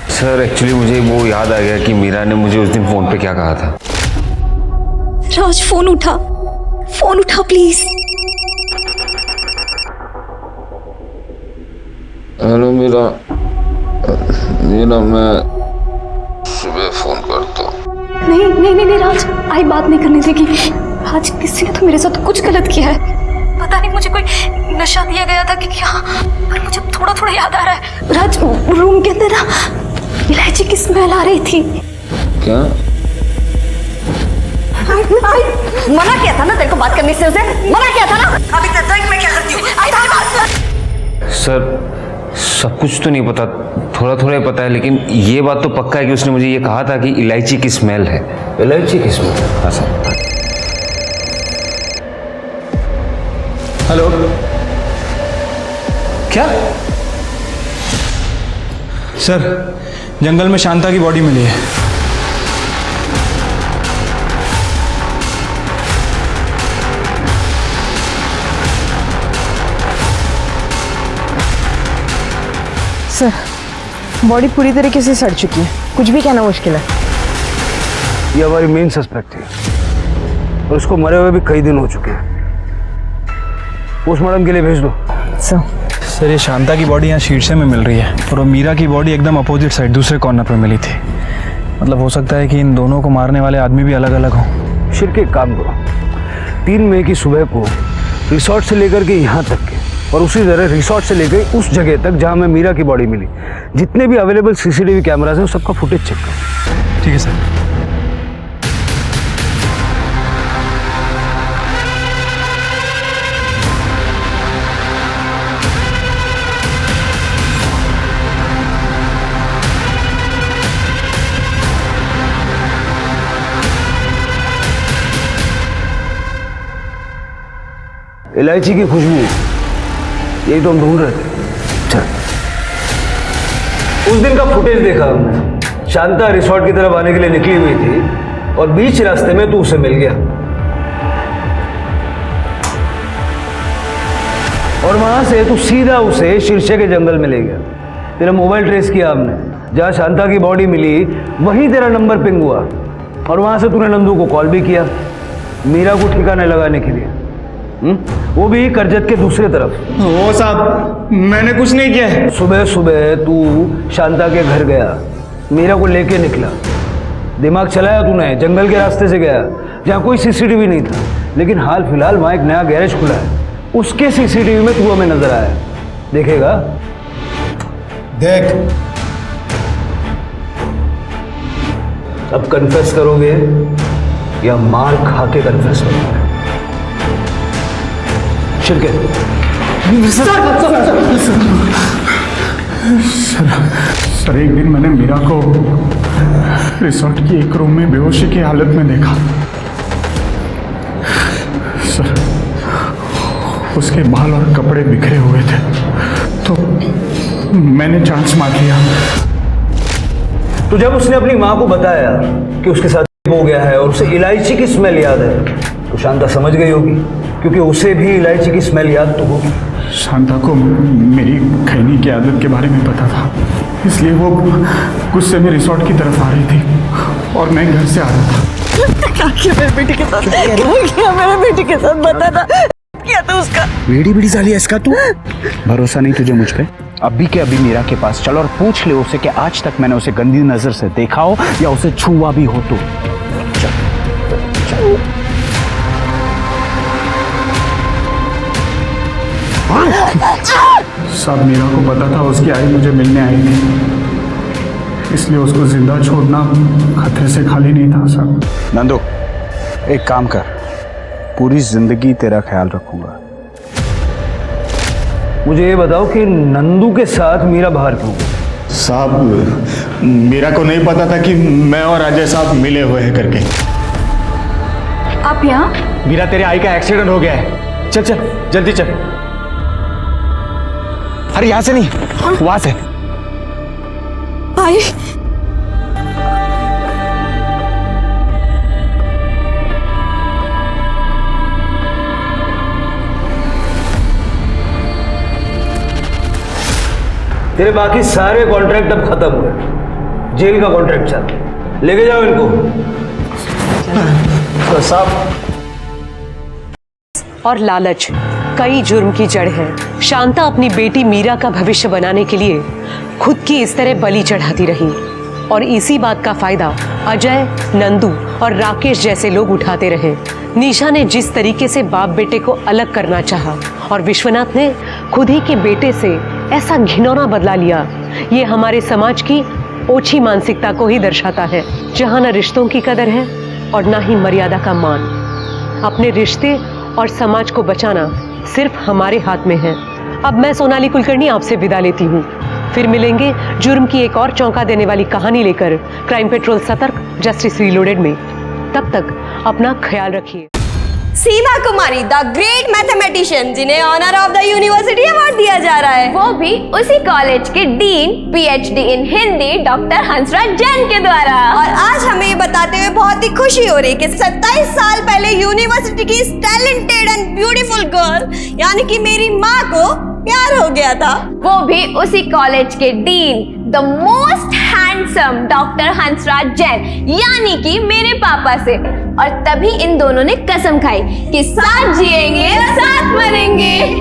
सर एक्चुअली मुझे वो याद आ गया कि मीरा ने मुझे उस दिन फोन पे क्या कहा था। राज फोन उठा प्लीज। हेलो मीरा, मैं सुबह फोन करता हूँ। नहीं राज, आई बात नहीं करने देगी। आज किसी ने तो मेरे साथ कुछ गलत किया है, पता नहीं मुझे कोई नशा दिया गया था कि क्या, पर मुझे थोड़ा याद आ रहा है। राज, रूम के अंदर ना इलायची की स्मेल आ रही थी। क्या? मना किया था ना तेरे को बात करने से, उसे मना किया था ना। अभी तक मैं क्या करती हूँ? सर सब कुछ तो नहीं पता, थोड़ा ही पता है, लेकिन ये बात तो पक्का है कि उसने मुझे ये कहा था कि इलायची की स्मेल है। इलायची की स्मेल? हाँ सर। हेलो, क्या सर? जंगल में शांता की बॉडी मिली है। सर, बॉडी पूरी तरीके से सड़ चुकी है, कुछ भी कहना मुश्किल है। ये हमारी मेन सस्पेक्ट है और उसको मरे हुए भी कई दिन हो चुके हैं। पोस्टमार्टम के लिए भेज दो। सर ये शांता की बॉडी यहाँ शीर्षे में मिल रही है और वो मीरा की बॉडी एकदम अपोजिट साइड दूसरे कॉर्नर पर मिली थी। मतलब हो सकता है कि इन दोनों को मारने वाले आदमी भी अलग अलग हों। शिरके एक काम करो, 3 मई की सुबह को रिसोर्ट से लेकर के यहाँ तक के, और उसी तरह रिसोर्ट से लेकर उस जगह तक जहाँ में मीरा की बॉडी मिली, जितने भी अवेलेबल सीसीटीवी कैमराज हैं सबका फुटेज चेक करो। ठीक है सर। इलायची की खुशबू, यही तो हम ढूंढ रहे थे। चल, उस दिन का फुटेज देखा हमने। शांता रिसोर्ट की तरफ आने के लिए निकली हुई थी और बीच रास्ते में तू उसे मिल गया और वहां से तू सीधा उसे शीर्षे के जंगल में ले गया। तेरा मोबाइल ट्रेस किया हमने, जहां शांता की बॉडी मिली वहीं तेरा नंबर पिंग हुआ और वहां से तूने नंदू को कॉल भी किया मीरा को ठिकाने लगाने के लिए। वो भी करजत के दूसरे तरफ। वो साहब मैंने कुछ नहीं किया है। सुबह सुबह तू शांता के घर गया, मीरा को लेके निकला, दिमाग चलाया तूने, जंगल के रास्ते से गया जहाँ कोई सीसीटीवी नहीं था, लेकिन हाल फिलहाल वहाँ एक नया गैरेज खुला है, उसके सीसीटीवी में तू हमें नजर आया। देखेगा? देख, अब कन्फेस करोगे या मार खा के कन्फेस करोगे? सर एक दिन मैंने मीरा को रिसोर्ट की एक रूम में बेहोशी की हालत में देखा। सर उसके बाल और कपड़े बिखरे हुए थे, तो तो मैंने चांस मार लिया। तो जब उसने अपनी माँ को बताया कि उसके साथ हो गया है और उसे इलायची की स्मेल याद है, तो शांता समझ गई होगी, क्योंकि उसे भी इलायची की स्मेल याद तो होगी। शांता को मेरी खैनी की आदत के बारे में पता था, इसलिए वो गुस्से में रिसोर्ट की तरफ आ रही थी और मैं घर से आ रहा था। क्या किया मेरे बेटी के साथ? क्या किया मेरे बेटी के साथ? बता ना, क्या था उसका? बेड़ी साली इसका तू भरोसा नहीं तुझे मुझ पे? अभी के अभी मीरा के पास चलो और पूछ ले उसे कि आज तक मैंने उसे गंदी नजर से देखा हो या उसे छुआ भी हो तो। सब मीरा को पता था उसकी आई मुझे मिलने आई थी, इसलिए उसको जिंदा छोड़ना खतरे से खाली नहीं था सब। नंदू एक काम कर, पूरी जिंदगी तेरा ख्याल रखूंगा। मुझे ये बताओ कि नंदू के साथ मीरा बाहर क्यों? साहब मीरा को नहीं पता था कि मैं और अजय साहब मिले हुए हैं करके। आप यहाँ? मीरा तेरे आई का एक्सीडेंट हो गया है, चल चल जल्दी चल। अरे यहाँ से नहीं, वहां से। भाई तेरे बाकी सारे कॉन्ट्रैक्ट अब खत्म हुए, जेल का कॉन्ट्रैक्ट चल, लेके जाओ इनको। तो साहब और लालच कई जुर्म की जड़ है। शांता अपनी बेटी मीरा का भविष्य बनाने के लिए खुद की इस तरह बलि चढ़ाती रही और इसी बात का फायदा अजय, नंदू और राकेश जैसे लोग उठाते रहे। निशा ने जिस तरीके से बाप बेटे को अलग करना चाहा और विश्वनाथ ने खुद ही के बेटे से ऐसा घिनौना बदला लिया, ये हमारे समाज की ओछी मानसिकता को ही दर्शाता है, जहाँ न रिश्तों की कदर है और ना ही मर्यादा का मान। अपने रिश्ते और समाज को बचाना सिर्फ हमारे हाथ में है। अब मैं सोनाली कुलकर्णी आपसे विदा लेती हूँ। फिर मिलेंगे जुर्म की एक और चौंका देने वाली कहानी लेकर Crime Patrol Satark, Justice Reloaded में। तब तक अपना ख्याल रखिए। Seema Kumari, the great mathematician, जिन्हें honour of the university award दिया जा रहा है, वो भी उसी कॉलेज के dean PhD in Hindi doctor Hansraj Jain के द्वारा। और आज हमें ये बताते हुए बहुत ही खुशी हो रही है कि 27 साल पहले यूनिवर्सिटी की टैलेंटेड एंड ब्यूटीफुल गर्ल यानी कि मेरी माँ को प्यार हो गया था, वो भी उसी कॉलेज के dean the most handsome doctor Hansraj Jain यानी कि मेरे पापा से। और तभी इन दोनों ने कसम खाई कि साथ जिएंगे साथ मरेंगे।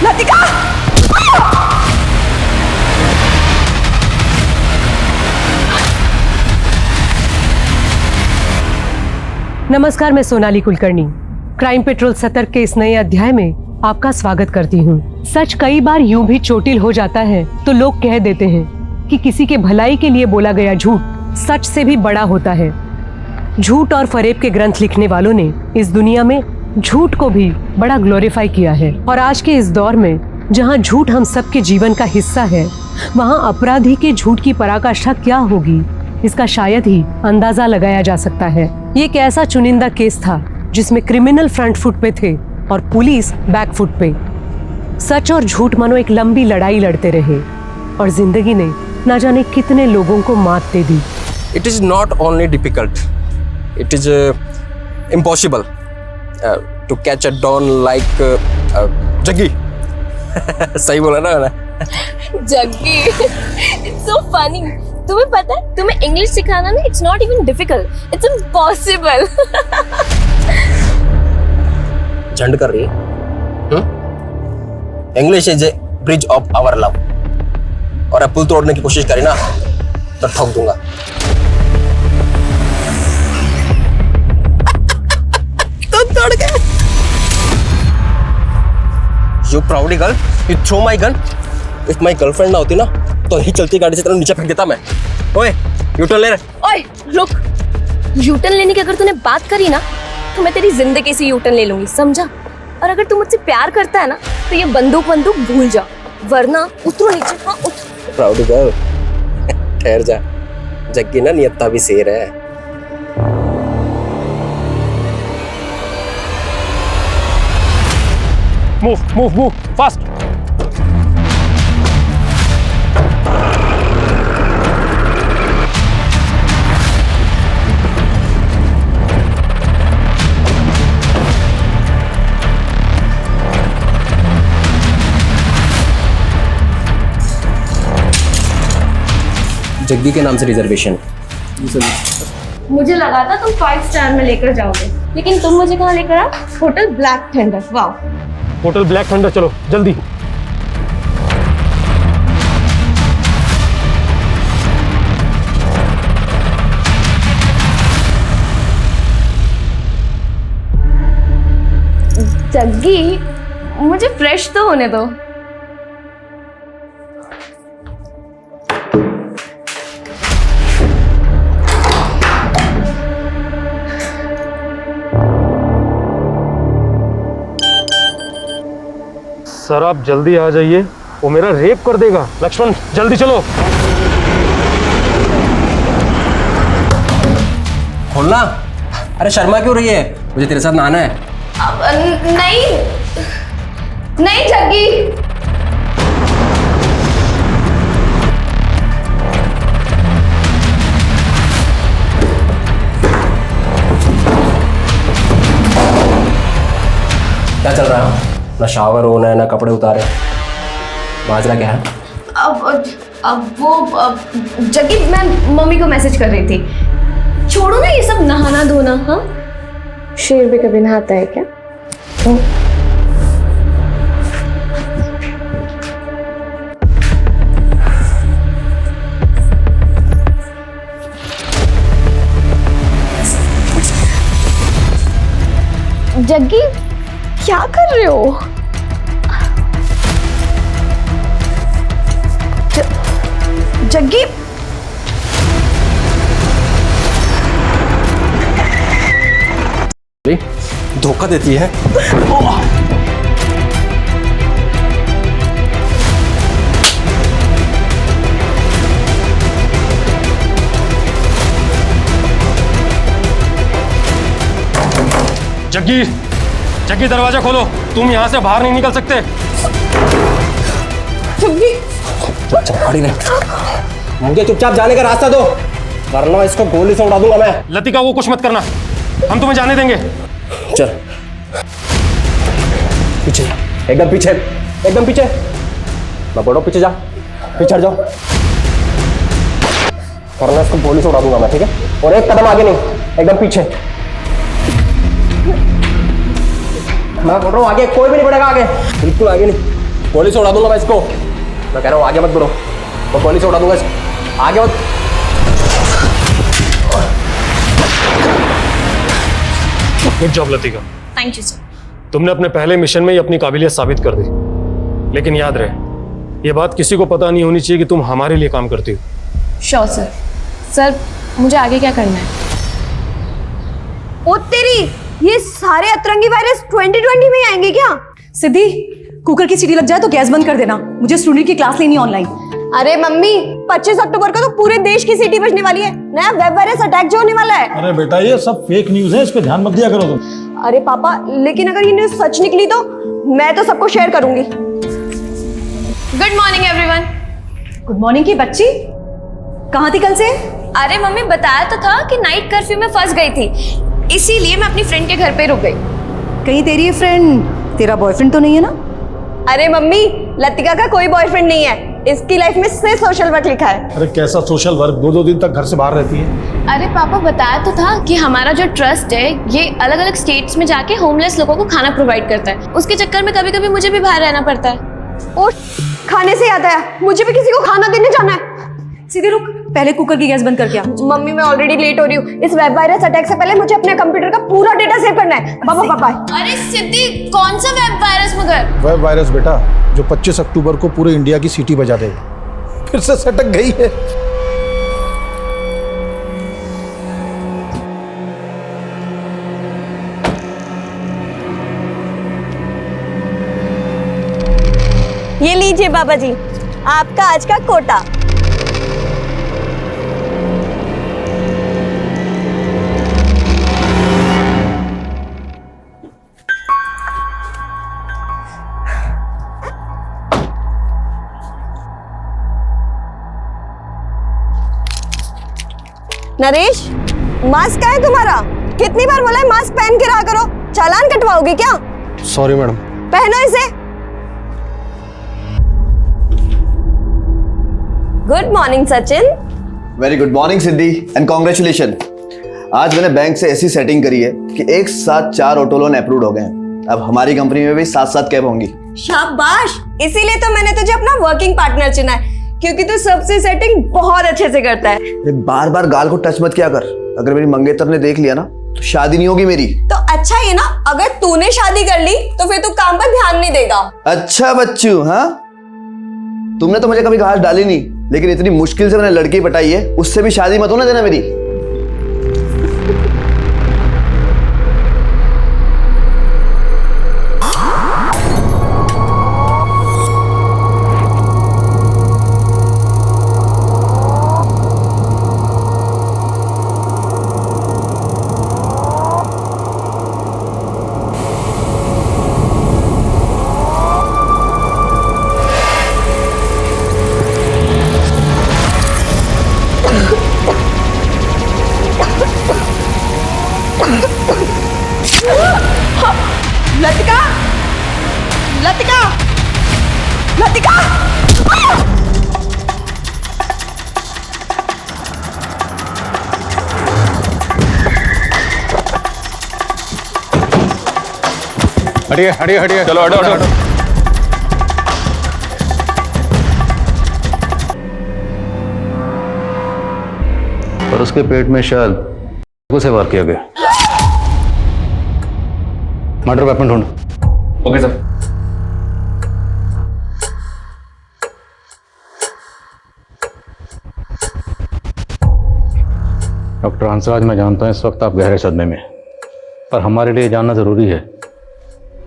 लतिका! नमस्कार, मैं सोनाली कुलकर्णी क्राइम पेट्रोल सतर्क के इस नए अध्याय में आपका स्वागत करती हूँ। सच कई बार यूं भी चोटिल हो जाता है तो लोग कह देते हैं कि किसी के भलाई के लिए बोला गया झूठ सच से भी बड़ा होता है। झूठ और फरेब के ग्रंथ लिखने वालों ने इस दुनिया में झूठ को भी बड़ा ग्लोरीफाई किया है। और आज के इस दौर में जहाँ झूठ हम सबके जीवन का हिस्सा है, वहाँ अपराधी के झूठ की पराकाष्ठा क्या होगी, इसका शायद ही अंदाजा लगाया जा सकता है। ये एक ऐसा चुनिंदा केस था जिसमें क्रिमिनल फ्रंट फुट पे थे और पुलिस बैक फुट पे। सच और झूठ मानो एक लंबी लड़ाई लड़ते रहे और जिंदगी ने ना जाने कितने लोगों को मात दे दी। It is not only difficult, it is impossible to catch a don like Jaggi. सही बोला ना मैंने? Jaggi, it's so funny। तुम्हें पता है, तुम्हें इंग्लिश सिखाना ना, it's not even difficult, it's impossible। झंड कर रही है? English is a bridge of our love. और अब पुल तोड़ने की कोशिश करी ना तो ठोक दूंगा। तू you proudy girl, you throw my gun. If my girlfriend ना होती ना तो ही चलती गाड़ी से तेरा नीचे फेंक देता मैं। ओए यू टर्न ले रहे। ओए रुक, यूटर्न लेने की अगर तूने बात करी ना तो मैं तेरी जिंदगी से यूटर्न ले लूंगी, समझा? और अगर तू मुझसे प्यार करता है ना तो ये बंदूक भूल जा, वरना उतरो नीचे। हाँ उतर। प्राउडी गर्ल ठहर जा, जग्गी ना नियत्ता भी शेर है। Move fast. जग्गी के नाम से रिजर्वेशन। मुझे लगा था तुम 5 स्टार में लेकर जाओगे, लेकिन तुम मुझे कहाँ लेकर आए? Hotel black thunder. वाह, होटल ब्लैक थंडर, चलो जल्दी। जग्गी मुझे फ्रेश तो होने दो। सर आप जल्दी आ जाइए, वो मेरा रेप कर देगा। लक्ष्मण जल्दी चलो। खोलना। अरे शर्मा क्यों रही है? मुझे तेरे साथ नहाना है। नहीं नहीं जग्गी, क्या चल रहा है? ना शावर होना है ना कपड़े उतारे, माजरा क्या है? अब जग्गी मैं मम्मी को मैसेज कर रही थी। छोड़ो ना ये सब नहाना धोना। हाँ, शेर भी कभी नहाता है क्या? जग्गी क्या कर रहे हो? जग्गी धोखा देती है। जग्गी जग्गी दरवाजा खोलो, तुम यहाँ से बाहर नहीं निकल सकते। मुझे चुपचाप जाने का रास्ता दो, वरना इसको गोली से उड़ा दूंगा मैं। लतिका को कुछ मत करना, हम तुम्हें जाने देंगे। चल पीछे, एकदम पीछे, एकदम पीछे। मैं बोलो पीछे जा, पीछे हट जाओ, वरना इसको गोली से उड़ा दूंगा मैं, ठीक है? और एक कदम आगे नहीं, एकदम पीछे। मैं बोल रहा हूँ आगे कोई भी नहीं बढ़ेगा, आगे बिल्कुल आगे नहीं। गोली से उड़ा दूंगा मैं इसको, मैं कह रहा हूँ आगे मत बढ़ो, मैं गोली से उड़ा दूंगा इसको, आगे मत। Good job Latika, thank you sir. तुमने अपने पहले मिशन में ही अपनी काबिलियत साबित कर दी। लेकिन याद रहे, ये बात किसी को पता नहीं होनी चाहिए कि तुम हमारे लिए काम करती हो। Sure sir. सर मुझे आगे क्या करना है? ओ तेरी, ये सारे अतरंगी वायरस 2020 में ही आएंगे क्या? सिद्धि, कुकर की सीटी लग जाए तो गैस बंद कर देना, मुझे स्टूडेंट की क्लास लेनी ऑनलाइन। अरे मम्मी, 25 अक्टूबर को तो पूरे देश की सीटी बजने वाली है, नया वेब वायरस अटैक जो होने वाला है। अरे बेटा ये सब फेक न्यूज है, इस पे ध्यान मत दिया करो तुम। अरे पापा, लेकिन अगर ये न्यूज सच निकली तो मैं तो सबको शेयर करूंगी। Good morning everyone. Good morning की बच्ची, कहाँ थी कल से? अरे मम्मी बताया तो था कि नाइट कर्फ्यू में फंस गई थी, इसीलिए मैं अपनी फ्रेंड के घर पे रुक गई। कहीं तेरी ये फ्रेंड तेरा बॉयफ्रेंड तो नहीं है ना? अरे मम्मी, लतिका का कोई बॉयफ्रेंड नहीं है, इसकी लाइफ में सिर्फ सोशल वर्क लिखा है। अरे कैसा सोशल वर्क, 2-2 दिन तक घर से बाहर रहती है। अरे पापा बताया तो था कि हमारा जो ट्रस्ट है ये अलग अलग स्टेट्स में जाके होमलेस लोगों को खाना प्रोवाइड करता है, उसके चक्कर में कभी कभी मुझे भी बाहर रहना पड़ता है। और खाने से याद आया, मुझे भी किसी को खाना देने जाना है। सीधे रुक, पहले कुकर की गैस बंद करके आ। मम्मी मैं ऑलरेडी लेट हो रही हूँ। इस वेब वायरस अटैक से पहले मुझे अपने कंप्यूटर का पूरा डेटा सेव करना है। पापा पापा। अरे सिद्धि, कौन सा वेब वायरस मगर? वेब वायरस बेटा, जो 25 अक्टूबर को पूरे इंडिया की सीटी बजा देगा। फिर से सटक गई है। ये लीजिए बाबा जी, आपका आज का कोटा। नरेश, मास्क है तुम्हारा? कितनी बार बोला है मास्क पहन के रहा करो। चालान कटवाओगे क्या? Sorry madam. पहनो इसे। Good morning Sachin. Very good morning Siddhi and congratulation. आज मैंने बैंक से ऐसी सेटिंग करी है कि एक साथ 4 ऑटो लोन अप्रूव हो गए हैं। अब हमारी कंपनी में भी 7-7 कैब होंगी। शाबाश, इसीलिए तो मैंने तुझे अपना वर्किंग पार्टनर चुना है, क्योंकि तू सबसे सेटिंग बहुत अच्छे से करता है। बार बार गाल को टच मत किया कर। अगर मेरी मंगेतर ने देख लिया ना तो शादी नहीं होगी मेरी। तो अच्छा ये ना, अगर तूने शादी कर ली तो फिर तू काम पर ध्यान नहीं देगा। अच्छा बच्चू, हाँ तुमने तो मुझे कभी घास डाली नहीं, लेकिन इतनी मुश्किल से मैंने लड़की पटाई है, उससे भी शादी मत होने देना मेरी। लतिका, लतिका, लतिका। हटिए हटिए हटिए, चलो हटो हटो। और उसके पेट में शायद से वार किया गया। मर्डर वेपन ढूंढ। Okay sir. डॉक्टर हंसराज, मैं जानता हूं इस वक्त आप गहरे सदमे में, पर हमारे लिए जानना जरूरी है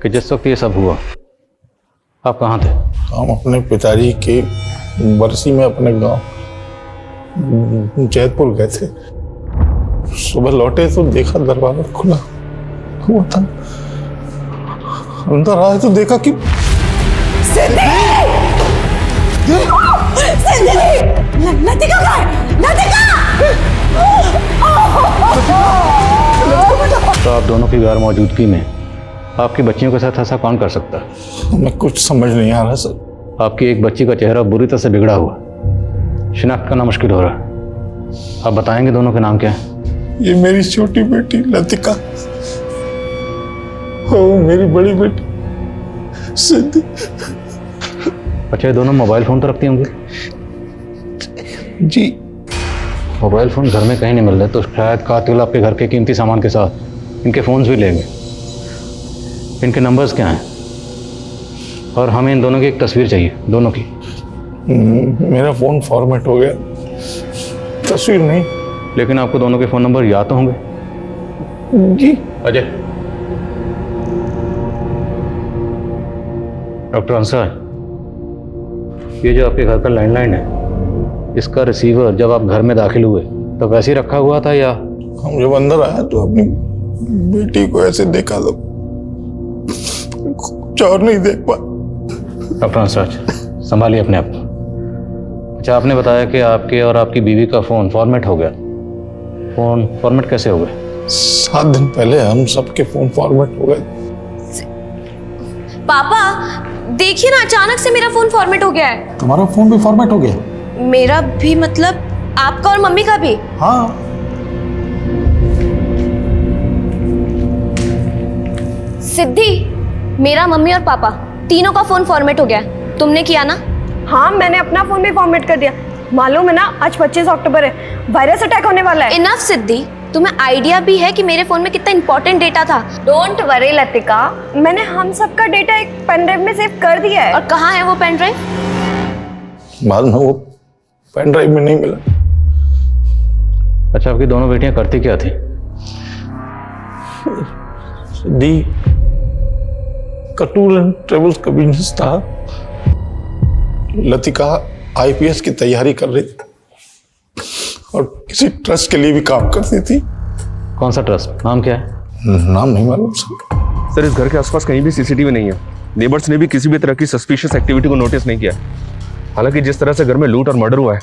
कि जिस वक्त ये सब हुआ आप कहाँ थे? हम अपने पिताजी के बरसी में अपने गांव जैतपुर गए थे। सुबह लौटे तो देखा दरवाजा खुला हुआ था। अंदर आए तो देखा कि लतिका कहाँ है? लतिका! तो आप दोनों की गैर मौजूदगी में आपकी बच्चियों के साथ ऐसा कौन कर सकता है? हमें कुछ समझ नहीं आ रहा सर। आपकी एक बच्ची का चेहरा बुरी तरह से बिगड़ा हुआ, शिनाख्त करना मुश्किल हो रहा है। आप बताएंगे दोनों के नाम क्या है? ये मेरी छोटी बेटी लतिका और मेरी बड़ी बेटी सिद्धि। अच्छा, ये दोनों मोबाइल फोन तो रखती होंगी? जी। मोबाइल फोन घर में कहीं नहीं मिल रहे, तो शायद कातिल आपके घर के कीमती सामान के साथ इनके फोन्स भी लेंगे। इनके नंबर्स क्या हैं? और हमें इन दोनों की एक तस्वीर चाहिए, दोनों की। मेरा फोन फॉर्मेट हो गया, तस्वीर नहीं। लेकिन आपको दोनों के फोन नंबर याद तो होंगे? जी। अजय, डॉक्टर अंसार, ये जो आपके घर का लैंडलाइन है, इसका रिसीवर जब आप घर में दाखिल हुए तो वैसे ही रखा हुआ था या? हम जब अंदर आए तो अपनी बेटी को ऐसे देखा तो कुछ और नहीं देख पाया। डॉक्टर अंसार, संभालिए अपने आप को। अच्छा, आपने बताया कि आपके और आपकी बीवी का फोन फॉर्मेट हो गया। फोन फॉर्मेट कैसे हो गए? 7 दिन पहले हम सबके फोन फॉर्मेट हो गए। पापा देखिए ना, अचानक से मेरा फोन फॉर्मेट हो गया है। तुम्हारा फोन भी फॉर्मेट हो गया? मेरा भी मतलब आपका और मम्मी का भी? हाँ। सिद्धि, मेरा, मम्मी और पापा तीनों का फोन फॉर्मेट हो गया है। तुमने किया ना? हाँ, मैंने अपना फोन भी फॉर्मेट कर दिया। मालूम है ना, आज 25 अक्टूबर है, वायरस अटैक होने वाला है। इनफ सिद्धि, तुम्हें आइडिया भी है कि मेरे फोन में कितना इंपॉर्टेंट डेटा था। डोंट वरी लतिका, मैंने हम सबका डेटा एक पेन ड्राइव में सेव कर दिया है। और कहाँ है वो पेन ड्राइव? बाद में वो पेन ड्राइव में नहीं मिला। अच्छा, आपकी दोनों बेटियां करती क्या थी? दी का टूर एंड ट्रेवल्स का बिजनेस था। लतिका आईपीएस की तैयारी कर रही थी और किसी ट्रस्ट के लिए भी काम करती थी। कौन सा ट्रस्ट? नाम क्या है? नाम नहीं मालूम सर। सर, इस घर के आसपास कहीं भी सीसीटीवी नहीं है। नेबर्स ने भी किसी भी तरह की सस्पिशियस एक्टिविटी को नोटिस नहीं किया। हालांकि जिस तरह से घर में लूट और मर्डर हुआ है,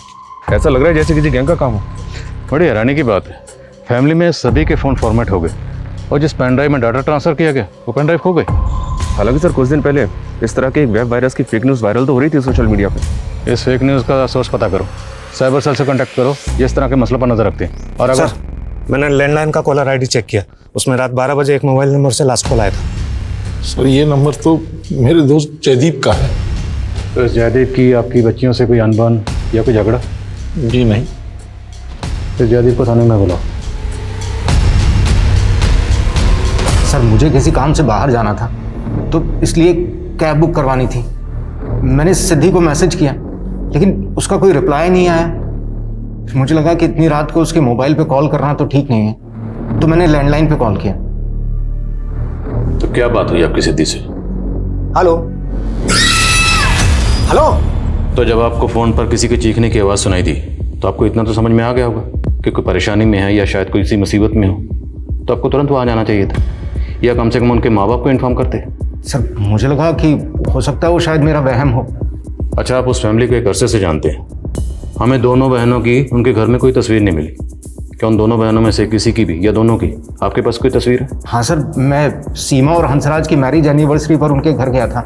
ऐसा लग रहा है जैसे किसी गैंग का काम हो। बड़ी हैरानी की बात है, फैमिली में सभी के फ़ोन फॉर्मेट हो गए और जिस पेन ड्राइव में डाटा ट्रांसफ़र किया गया वो पेन ड्राइव खो गई। हालांकि सर, कुछ दिन पहले इस तरह के एक वेब वायरस की फेक न्यूज़ वायरल तो हो रही थी सोशल मीडिया पे। इस फेक न्यूज़ का सोर्स पता करो, साइबर सेल से कांटेक्ट करो, जिस तरह के मसलों पर नजर रखते हैं। और अगर मैंने लैंडलाइन का कॉलर आईडी चेक किया, उसमें रात 12 बजे एक मोबाइल नंबर से लास्ट कॉल आया था। सर, ये नंबर तो मेरे दोस्त जयदीप का है। तो इस जयदीप की आपकी बच्चियों से कोई अनबन या कोई झगड़ा? जी नहीं। तो जयदीप को थाने में बुलाओ। सर, मुझे किसी काम से बाहर जाना था, तो इसलिए कैब बुक करवानी थी। मैंने सिद्धि को मैसेज किया, लेकिन उसका कोई रिप्लाई नहीं आया। फिर मुझे लगा कि इतनी रात को उसके मोबाइल पे कॉल करना तो ठीक नहीं है, तो मैंने लैंडलाइन पे कॉल किया। तो क्या बात हुई आपकी सिद्धि से? Hello hello. तो जब आपको फ़ोन पर किसी के चीखने की आवाज़ सुनाई दी तो आपको इतना तो समझ में आ गया होगा कि कोई परेशानी में है या शायद कोई किसी मुसीबत में हो, तो आपको तुरंत वहाँ जाना चाहिए था, या कम से कम उनके माँ बाप को इन्फॉर्म करते। सर, मुझे लगा कि हो सकता है वो शायद मेरा वहम हो। अच्छा, आप उस फैमिली को एक अरसे से जानते हैं। हमें दोनों बहनों की उनके घर में कोई तस्वीर नहीं मिली। क्या उन दोनों बहनों में से किसी की भी या दोनों की आपके पास कोई तस्वीर है? हाँ सर, मैं सीमा और हंसराज की मैरिज एनिवर्सरी पर उनके घर गया था,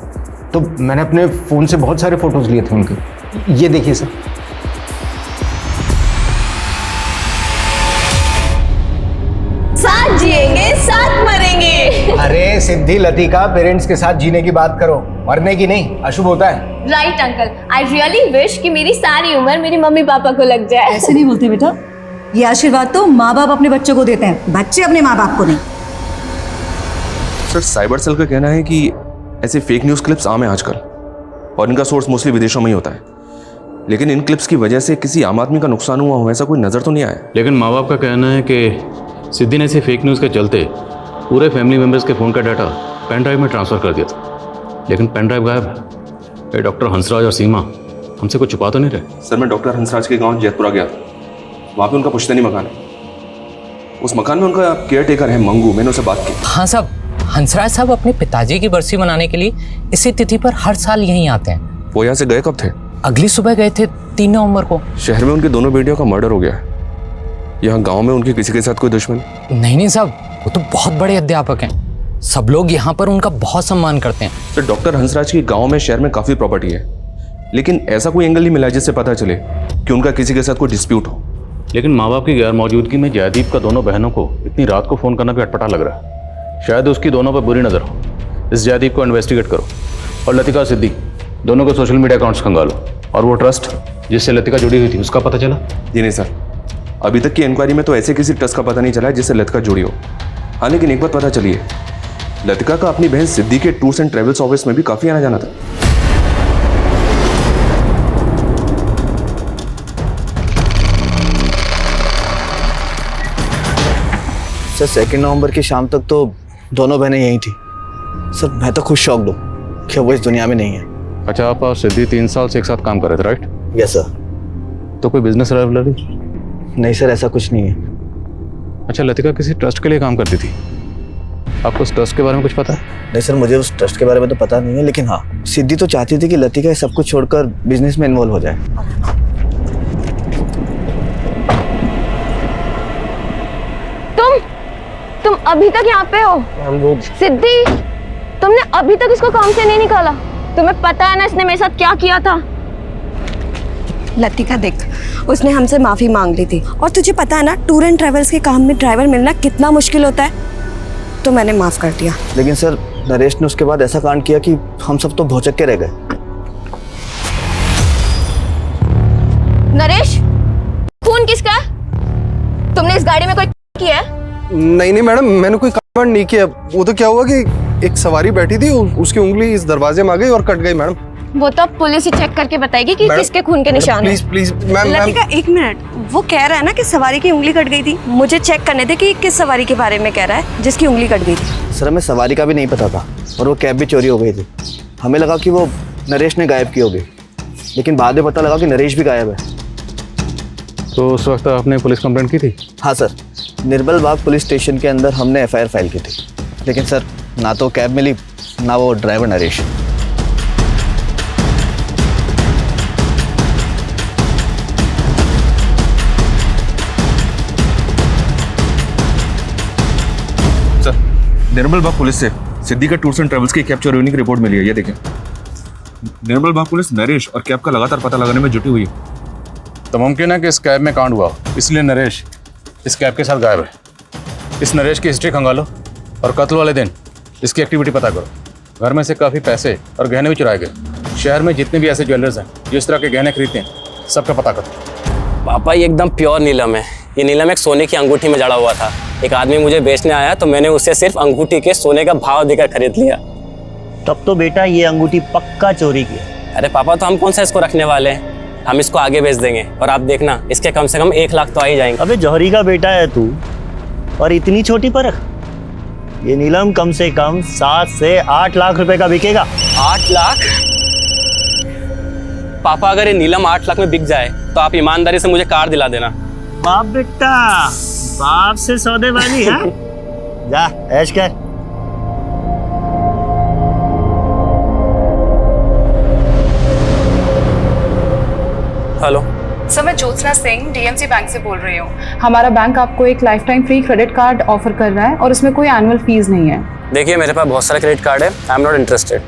तो मैंने अपने फ़ोन से बहुत सारे फोटोज लिए थे उनके। ये देखिए सर। साथ जिएंगे साथ मरेंगे। अरे सिद्धि, लतिका, पेरेंट्स के साथ जीने की बात करो, मरने की नहीं, अशुभ होता है। Right uncle, I really wish कि मेरी सारी उम्र मेरी मम्मी पापा को लग जाए। ऐसे नहीं बोलते बेटा, ये आशीर्वाद तो माँ बाप अपने बच्चों को देते हैं, बच्चे अपने माँ बाप को नहीं। सर, साइबर सेल का कहना है कि ऐसे फेक न्यूज़ क्लिप्स आम है आजकल, और इनका सोर्स मोस्टली विदेशों में ही होता है। लेकिन इन क्लिप्स की वजह से किसी आम आदमी का नुकसान हुआ हो, ऐसा कोई नज़र तो नहीं आया। लेकिन माँ बाप का कहना है कि सिद्धि ने ऐसे फेक न्यूज़ के चलते पूरे फैमिली मेम्बर्स के फ़ोन का डाटा पेन ड्राइव में ट्रांसफ़र कर दिया था, लेकिन पेन ड्राइव गायब है। ये डॉक्टर हंसराज और सीमा हमसे कुछ छुपा तो नहीं रहे? सर, मैं डॉक्टर हंसराज के गांव जैतपुरा गया था। वहाँ पे उनका पुश्तैनी मकान है। उस मकान में उनका केयर टेकर है मंगू। मैंने उससे बात की। हाँ साहब, हंसराज साहब अपने पिताजी की बरसी मनाने के लिए इसी तिथि पर हर साल यहीं आते हैं। वो यहाँ से गए कब थे? अगली सुबह गए थे 3 नवंबर को। शहर में उनके दोनों बेटियों का मर्डर हो गया है। यहाँ गांव में उनके किसी के साथ कोई दुश्मन? नहीं साहब, वो तो बहुत बड़े अध्यापक हैं, सब लोग यहाँ पर उनका बहुत सम्मान करते हैं। सर, डॉक्टर हंसराज की गाँव में शहर में काफ़ी प्रॉपर्टी है, लेकिन ऐसा कोई एंगल नहीं मिला जिससे पता चले कि उनका किसी के साथ कोई डिस्प्यूट हो। लेकिन माँ बाप की गैर मौजूदगी में जयदीप का दोनों बहनों को इतनी रात को फ़ोन करना भी अटपटा लग रहा है। शायद उसकी दोनों पर बुरी नज़र हो। इस जयदीप को इन्वेस्टिगेट करो और लतिका सिद्धि दोनों को सोशल मीडिया अकाउंट्स खंगालो। और वो ट्रस्ट जिससे लतिका जुड़ी हुई थी उसका पता चला? जी नहीं सर, अभी तक की इंक्वायरी में तो ऐसे किसी ट्रस्ट का पता नहीं चला है जिससे लतिका जुड़ी हो। हाँ, लेकिन एक बात पता चली है, लतिका का अपनी बहन सिद्धि के टूर्स एंड ट्रेवल्स ऑफिस में भी काफ़ी आना जाना था। सर, 2 नवंबर की शाम तक तो दोनों बहनें यहीं थी। सर, मैं तो खुद शॉक्ड हूँ कि वो इस दुनिया में नहीं है। अच्छा, आप और सिद्धि 3 साल से एक साथ काम कर रहे थे, राइट? Yes sir. तो कोई बिजनेस राइवलरी? नहीं सर, ऐसा कुछ नहीं है। अच्छा, लतिका किसी ट्रस्ट के लिए काम करती थी, आपको उस ट्रस्ट के बारे में कुछ पता है? नहीं सर, मुझे उस ट्रस्ट के बारे में तो पता नहीं है, लेकिन हाँ, सिद्धि तो चाहती थी कि लतिका ये सब कुछ छोड़कर बिजनेस में इन्वॉल्व हो जाए। तुम अभी तक यहाँ पे हो? सिद्धि, तुमने अभी तक इसको काम से नहीं निकाला? तुम्हें पता है ना इसने मेरे साथ क्या किया था? लतिका देख, उसने हमसे माफी मांग ली थी, और तुझे पता है ना टूर एंड ट्रेवल्स के काम में ड्राइवर मिलना कितना मुश्किल होता है, तो मैंने माफ कर दिया। लेकिन सर, नरेश ने उसके बाद ऐसा कांड किया कि हम सब तो भौचक्के रह गए। नरेश, खून किसका? तुमने इस गाड़ी में कोई किया है? नहीं नहीं मैडम, मैंने कोई कांड नहीं किया। वो तो क्या हुआ कि एक सवारी बैठी थी, उसकी उंगली इस दरवाजे में आ गई और कट गई मैडम। वो तो पुलिस ही चेक करके बताएगी कि किसके खून के निशान हैं। Please ma'am. लतिका एक मिनट, वो कह रहा है ना कि सवारी की उंगली कट गई थी। मुझे चेक करने दे कि किस सवारी के बारे में कह रहा है जिसकी उंगली कट गई थी। सर हमें सवारी का भी नहीं पता था और वो कैब भी चोरी हो गई थी। हमें लगा कि वो नरेश ने गायब की होगी, लेकिन बाद में पता लगा कि नरेश भी गायब है। तो उस वक्त आपने पुलिस कंप्लेंट की थी? हाँ सर, निर्बल बाग पुलिस स्टेशन के अंदर हमने FIR फाइल की थी, लेकिन सर ना तो कैब मिली ना वो ड्राइवर नरेश। सर, निर्मल बाग पुलिस से सिद्धि का टूर्स एंड ट्रेवल्स की कैब चोरी होने की रिपोर्ट मिली है। ये देखें, निर्मल बाग पुलिस नरेश और कैब का लगातार पता लगाने में जुटी हुई है। तो मुमकिन है कि इस कैब में कांड हुआ, इसलिए नरेश इस कैब के साथ गायब है। इस नरेश की हिस्ट्री खंगालो और कत्ल वाले दिन इसकी एक्टिविटी पता करो। घर में से काफ़ी पैसे और गहने भी चुराए गए। शहर में जितने भी ऐसे ज्वेलर्स हैं जो इस तरह के गहने खरीदते हैं, सबका पता करो। पापा ये एकदम प्योर नीलम है। ये नीलम एक सोने की अंगूठी में जड़ा हुआ था। एक आदमी मुझे बेचने आया तो मैंने उससे सिर्फ अंगूठी के सोने का भाव देकर खरीद लिया। तब तो बेटा ये अंगूठी पक्का चोरी की। अरे पापा, तो हम कौन सा इसको रखने वाले हैं? हम इसको आगे बेच देंगे और आप देखना इसके कम से कम 1 लाख तो आ ही जाएंगे। अबे जौहरी का बेटा है तू और इतनी छोटी परख। ये नीलम कम से कम 7 से 8 लाख रुपए का बिकेगा। 8 लाख? पापा, अगर ये नीलम 8 लाख में बिक जाए तो आप ईमानदारी से मुझे कार दिला देना। बाप बेटा, बाप से सौदेबाजी है। जा ऐश कर। हेलो सर, मैं ज्योत्सना सिंह DMC बैंक से बोल रही हूँ। हमारा बैंक आपको एक life time free credit card offer कर रहा है और इसमें कोई एनुअल फीस नहीं है। देखिए, मेरे पास बहुत सारे क्रेडिट कार्ड है। I am not interested.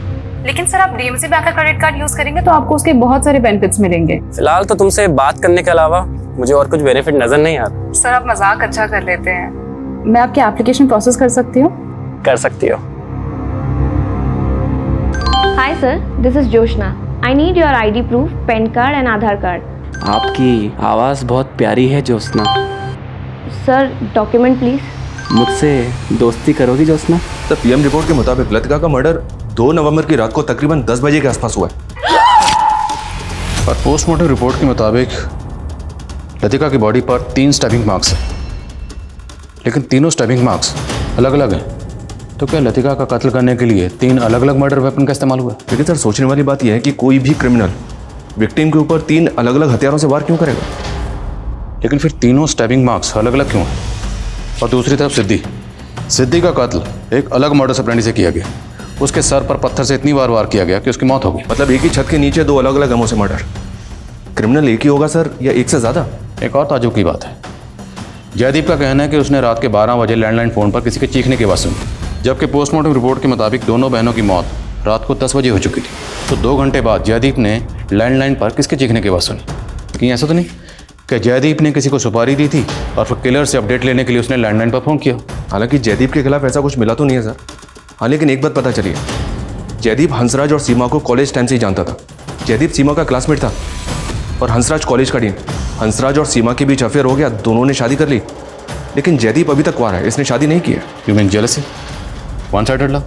लेकिन सर, आप DMC बैंक का क्रेडिट कार्ड यूज करेंगे तो आपको उसके बहुत सारे बेनिफिट्स मिलेंगे। फिलहाल तो तुमसे बात करने के अलावा मुझे और कुछ बेनिफिट नजर नहीं आ रहा। सर, आप मजाक अच्छा कर लेते हैं। मैं आपकी एप्लीकेशन प्रोसेस कर सकती हूँ? कर सकती हो। Hi sir, this is Joshna. I need your ID proof, PAN card and Aadhaar card. आपकी आवाज़ बहुत प्यारी है ज्योत्सना। Sir, document please. मुझसे दोस्ती करोगी ज्योत्सना? तो PM रिपोर्ट के मुताबिक लतिका का मर्डर 2 नवंबर की रात को तकरीबन 10 बजे के आसपास हुआ है। और पोस्टमार्टम रिपोर्ट के मुताबिक लतिका की बॉडी पर 3 स्टैबिंग मार्क्स हैं, लेकिन तीनों स्टैबिंग मार्क्स अलग अलग हैं। तो क्या लतिका का कत्ल करने के लिए 3 अलग अलग मर्डर वेपन का इस्तेमाल हुआ? लेकिन सर, सोचने वाली बात यह है कि कोई भी क्रिमिनल विक्टिम के ऊपर 3 अलग अलग हथियारों से वार क्यों करेगा? लेकिन फिर तीनों स्टैबिंग मार्क्स अलग अलग क्यों हैं? और दूसरी तरफ सिद्धि का कत्ल एक अलग मर्डर अप्रेंटिस से किया गया। उसके सर पर पत्थर से इतनी बार वार किया गया कि उसकी मौत हो गई। मतलब एक ही छत के नीचे 2 अलग अलग गमों से मर्डर। क्रिमिनल एक ही होगा सर, या एक से ज़्यादा? एक और ताज्जुब की बात है, जयदीप का कहना है कि उसने रात के 12 बजे लैंडलाइन फ़ोन पर किसी के चीखने की आवाज़ सुनी, जबकि पोस्टमार्टम रिपोर्ट के मुताबिक दोनों बहनों की मौत रात को 10 बजे हो चुकी थी। तो 2 घंटे बाद जयदीप ने लैंडलाइन पर किसके चीखने की आवाज़ सुनी? कहीं ऐसा तो नहीं कि जयदीप ने किसी को सुपारी दी थी और फिर किलर से अपडेट लेने के लिए उसने लैंडलाइन पर फ़ोन किया? हालांकि जयदीप के खिलाफ ऐसा कुछ मिला तो नहीं है सर। हाँ, लेकिन एक बात पता चली है, जयदीप हंसराज और सीमा को कॉलेज टाइम से ही जानता था। जयदीप सीमा का क्लासमेट था और हंसराज कॉलेज का डीन। हंसराज और सीमा के बीच अफेयर हो गया, दोनों ने शादी कर ली, लेकिन जयदीप अभी तक कुंवारा है, इसने शादी नहीं की है। You mean jealousy? One sided love?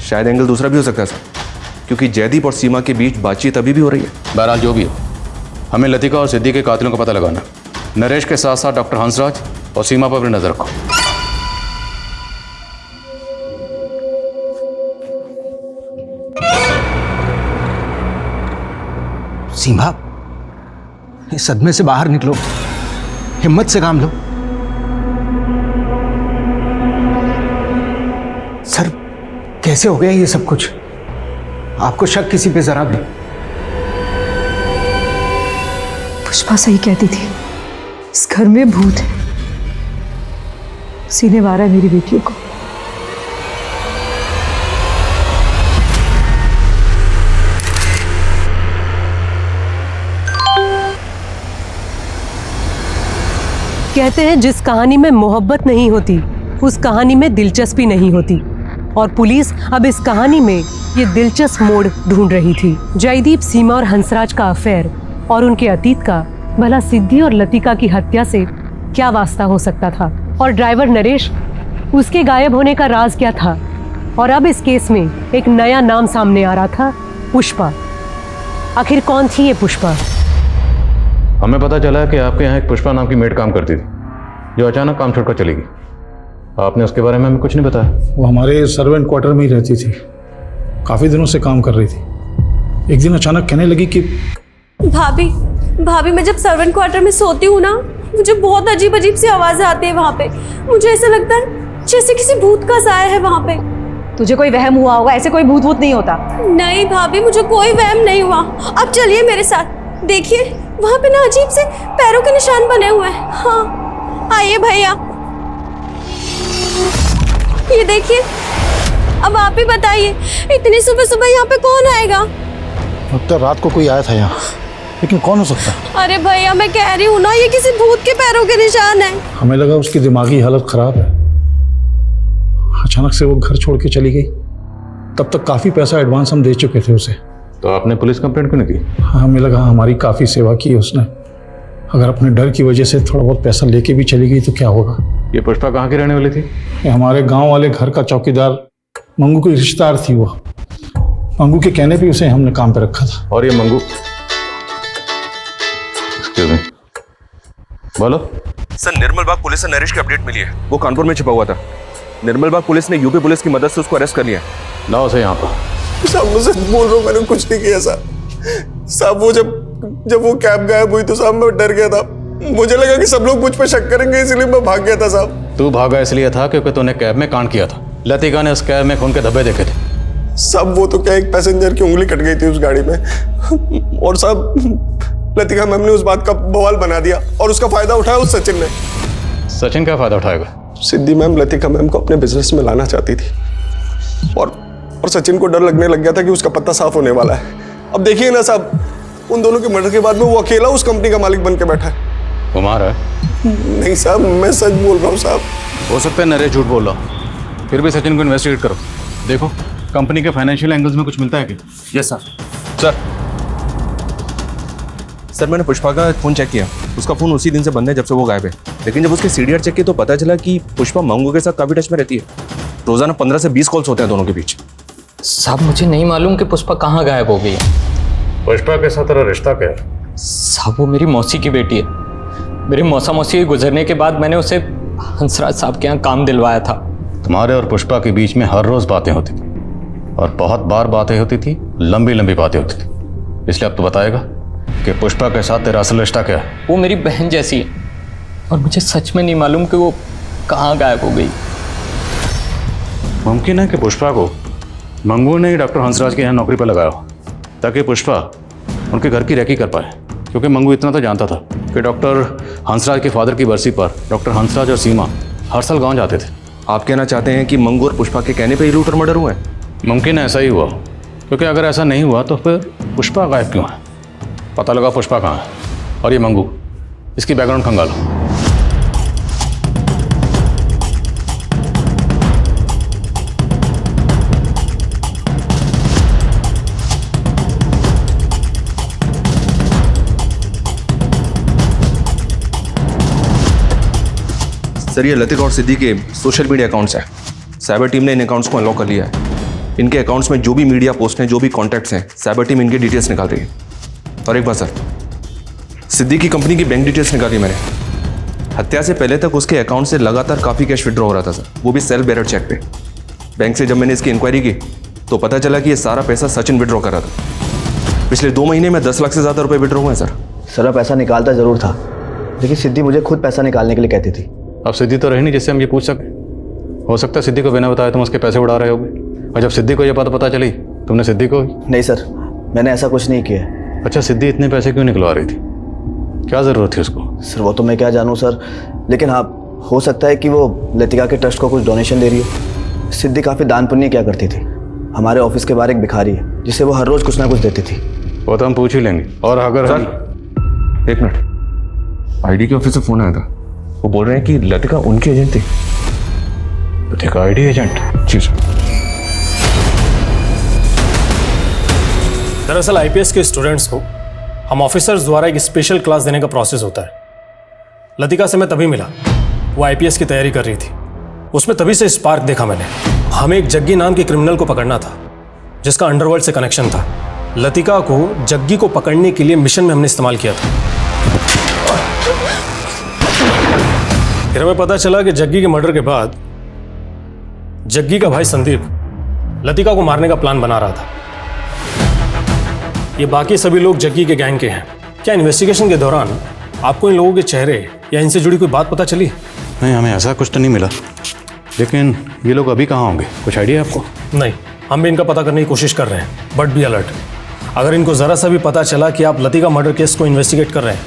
शायद एंगल दूसरा भी हो सकता है सर, क्योंकि जयदीप और सीमा के बीच बातचीत अभी भी हो रही है। बहरहाल जो भी हो, हमें लतिका और सिद्धि के कातिलों का पता लगाना। नरेश के साथ साथ डॉक्टर हंसराज और सीमा पर अपनी नजर रखो। सीमा, इस सदमे से बाहर निकलो, हिम्मत से काम लो। सर, कैसे हो गया ये सब कुछ? आपको शक किसी पे जरा भी? पुष्पा सही कहती थी, इस घर में भूत है, सीने मारा है मेरी बेटियों को। कहते हैं जिस कहानी में मोहब्बत नहीं होती उस कहानी में दिलचस्पी नहीं होती, और पुलिस अब इस कहानी में ये दिलचस्प मोड़ ढूंढ रही थी। जयदीप, सीमा और हंसराज का अफेयर और उनके अतीत का भला सिद्धि और लतिका की हत्या से क्या वास्ता हो सकता था? और ड्राइवर नरेश, उसके गायब होने का राज क्या था? और अब इस केस में एक नया नाम सामने आ रहा था, पुष्पा। आखिर कौन थी ये पुष्पा? हमें पता चला कि आपके यहाँ एक पुष्पा नाम की मेड काम करती थी, जो अचानक काम छोड़कर चली गई। आपने उसके बारे में हमें कुछ नहीं बताया। वो हमारे सर्वेंट क्वार्टर में ही रहती थी, काफ़ी दिनों से काम कर रही थी। एक दिन अचानक कहने लगी कि भाभी मैं जब सर्वेंट क्वार्टर में सोती हूँ ना, मुझे बहुत अजीब अजीब सी आवाज़ें आती है वहाँ पे। मुझे ऐसा लगता है जैसे किसी भूत का साया है वहाँ पे। तुझे कोई वहम हुआ होगा, ऐसे कोई भूत नहीं होता। नहीं भाभी, मुझे कोई वहम नहीं हुआ। अब चलिए मेरे साथ, देखिए वहाँ पे ना अजीब से पैरों के निशान बने हुए हैं। हाँ आइए भैया, ये देखिए। अब आप ही बताइए, इतनी सुबह सुबह यहाँ पे कौन आएगा? अब तो रात को कोई आया था यहाँ, लेकिन कौन हो सकता है? अरे भैया मैं कह रही हूँ ना, ये किसी भूत के पैरों के निशान है। हमें लगा उसकी दिमागी हालत खराब है, अचानक से वो घर छोड़ के चली गई। तब तक काफी पैसा एडवांस हम दे चुके थे उसे। तो आपने पुलिस कंप्लेंट क्यों नहीं की? हमें लगा हमारी काफी सेवा की उसने, अगर अपने डर की वजह से थोड़ा बहुत पैसा लेके भी चली गई तो क्या होगा। ये पुष्पा कहाँ की रहने वाली थी? ये हमारे गांव वाले घर का चौकीदार मंगू की रिश्तेदार थी। वो मंगू के कहने पे उसे हमने काम पे रखा था। और ये मंगू, बोलो सर, निर्मल बाग पुलिस से नरेश की अपडेट मिली है। वो कानपुर में छिपा हुआ था। निर्मल बाग पुलिस ने यूपी पुलिस की मदद से उसको अरेस्ट कर लिया। लाओ उसे यहाँ पर। साहब मैं सच बोल रहा हूँ, मैंने कुछ नहीं किया साहब। वो जब वो कैब गायब हुई तो साहब मैं डर गया था। मुझे लगा कि सब लोग मुझ पे शक करेंगे, इसलिए मैं भाग गया था साहब। तू भागा इसलिए था क्योंकि तूने कैब में कांड किया था। लतिका ने उस कैब में खून के धब्बे देखे थे। साहब वो तो क्या, एक पैसेंजर की उंगली कट गई थी उस गाड़ी में। और साहब लतिका मैम ने उस बात का बवाल बना दिया और उसका फायदा उठाया उस सचिन ने। सचिन क्या फायदा उठाएगा? सिद्धि मैम लतिका मैम को अपने बिजनेस में लाना चाहती थी और सचिन को डर लगने लग गया था कि उसका पत्ता साफ होने वाला है। अब देखिए ना साहब, उन दोनों के मर्डर के बाद में वो अकेला उस कंपनी का मालिक बन के बैठा है। कुमार है? नहीं साहब, मैं सच बोल रहा हूँ साहब। हो सकता है नरेश झूठ बोल रहा, फिर भी सचिन को इन्वेस्टिगेट करो। देखो कंपनी के फाइनेंशियल एंगल्स में कुछ मिलता है क्या? Yes sir. सर मैंने पुष्पा का फ़ोन चेक किया, उसका फ़ोन उसी दिन से बंद है जब से वो गायब है। लेकिन जब उसके सीडीआर चेक किया तो पता चला कि पुष्पा मंगू के साथ काफ़ी टच में रहती है। रोज़ाना 15 से 20 कॉल्स होते हैं दोनों के बीच। साहब मुझे नहीं मालूम कि पुष्पा कहाँ गायब हो गई है। पुष्पा के साथ तेरा रिश्ता क्या है? साहब वो मेरी मौसी की बेटी है। मेरी मौसी के गुजरने के बाद मैंने उसे हंसराज साहब के यहाँ काम दिलवाया था। तुम्हारे और पुष्पा के बीच में हर रोज बातें होती थी और बहुत बार बातें होती थी, लंबी लंबी बातें होती थी। इसलिए अब तो बताएगा कि पुष्पा के साथ तेरा असल रिश्ता क्या है? वो मेरी बहन जैसी है और मुझे सच में नहीं मालूम कि वो कहाँ गायब हो गई। मुमकिन है कि पुष्पा को मंगू ने डॉक्टर हंसराज के यहाँ नौकरी पर लगाया हो ताकि पुष्पा उनके घर की रेकी कर पाए, क्योंकि मंगू इतना तो जानता था कि डॉक्टर हंसराज के फादर की बरसी पर डॉक्टर हंसराज और सीमा हर साल गांव जाते थे। आप कहना चाहते हैं कि मंगू और पुष्पा के कहने पे ही लूट और मर्डर हुआ है? मुमकिन है ऐसा ही हुआ, क्योंकि अगर ऐसा नहीं हुआ तो फिर पुष्पा गायब क्यों है? पता लगा पुष्पा कहाँ है। और ये मंगू, इसकी बैकग्राउंड खंगालो। सर ये लतिका और सिद्धि के सोशल मीडिया अकाउंट्स हैं। साइबर टीम ने इन अकाउंट्स को अनलॉक कर लिया है। इनके अकाउंट्स में जो भी मीडिया पोस्ट हैं, जो भी कॉन्टैक्ट्स हैं, साइबर टीम इनके डिटेल्स निकाल रही है। और एक बात सर, सिद्धि की कंपनी की बैंक डिटेल्स निकाली मैंने। हत्या से पहले तक उसके अकाउंट से लगातार काफ़ी कैश विड्रॉ हो रहा था सर, वो भी सेल्फ बेरर चेक पे। बैंक से जब मैंने इसकी इंक्वायरी की तो पता चला कि ये सारा पैसा सचिन विड्रॉ कर रहा था। पिछले 2 महीने में 10 लाख से ज़्यादा रुपये विड्रॉ हुए हैं सर। सर पैसा निकालता ज़रूर था, लेकिन सिद्धि मुझे खुद पैसा निकालने के लिए कहती थी। अब सिद्धि तो रही नहीं जिससे हम ये पूछ सकें। हो सकता है सिद्धि को बिना बताए तुम उसके पैसे उड़ा रहे होगे, और जब सिद्धि को ये बात पता चली तुमने सिद्धि को। नहीं सर, मैंने ऐसा कुछ नहीं किया। अच्छा, सिद्धि इतने पैसे क्यों निकलवा रही थी? क्या ज़रूरत थी उसको? सर वो तो मैं क्या जानूँ सर, लेकिन हाँ हो सकता है कि वो लतिका के ट्रस्ट को कुछ डोनेशन दे रही हो। सिद्धि काफ़ी दान पुण्य किया करती थी। हमारे ऑफिस के बाहर एक भिखारी है जिसे वो हर रोज़ कुछ ना कुछ देती थी। वो तो हम पूछ ही लेंगे। और अगर सर 1 मिनट, आईडी के ऑफिस से फ़ोन आया था। वो बोल रहे हैं कि लतिका उनकी एजेंट थी। Latika ID agent? जी सर। दरअसल आईपीएस के स्टूडेंट्स को हम ऑफिसर्स द्वारा एक स्पेशल क्लास देने का प्रोसेस होता है। लतिका से मैं तभी मिला, वो आईपीएस की तैयारी कर रही थी। उसमें तभी से स्पार्क देखा मैंने। हमें एक जग्गी नाम के क्रिमिनल को पकड़ना था जिसका अंडरवर्ल्ड से कनेक्शन था। लतिका को जग्गी को पकड़ने के लिए मिशन में हमने इस्तेमाल किया था। फिर हमें पता चला कि जग्गी के मर्डर के बाद जग्गी का भाई संदीप लतिका को मारने का प्लान बना रहा था। ये बाकी सभी लोग जग्गी के गैंग के हैं। क्या इन्वेस्टिगेशन के दौरान आपको इन लोगों के चेहरे या इनसे जुड़ी कोई बात पता चली? नहीं, हमें ऐसा कुछ तो नहीं मिला, लेकिन ये लोग अभी कहाँ होंगे, कुछ आइडिया आपको? नहीं, हम भी इनका पता करने की कोशिश कर रहे हैं, बट बी अलर्ट। अगर इनको ज़रा सा भी पता चला कि आप लतिका मर्डर केस को इन्वेस्टिगेट कर रहे हैं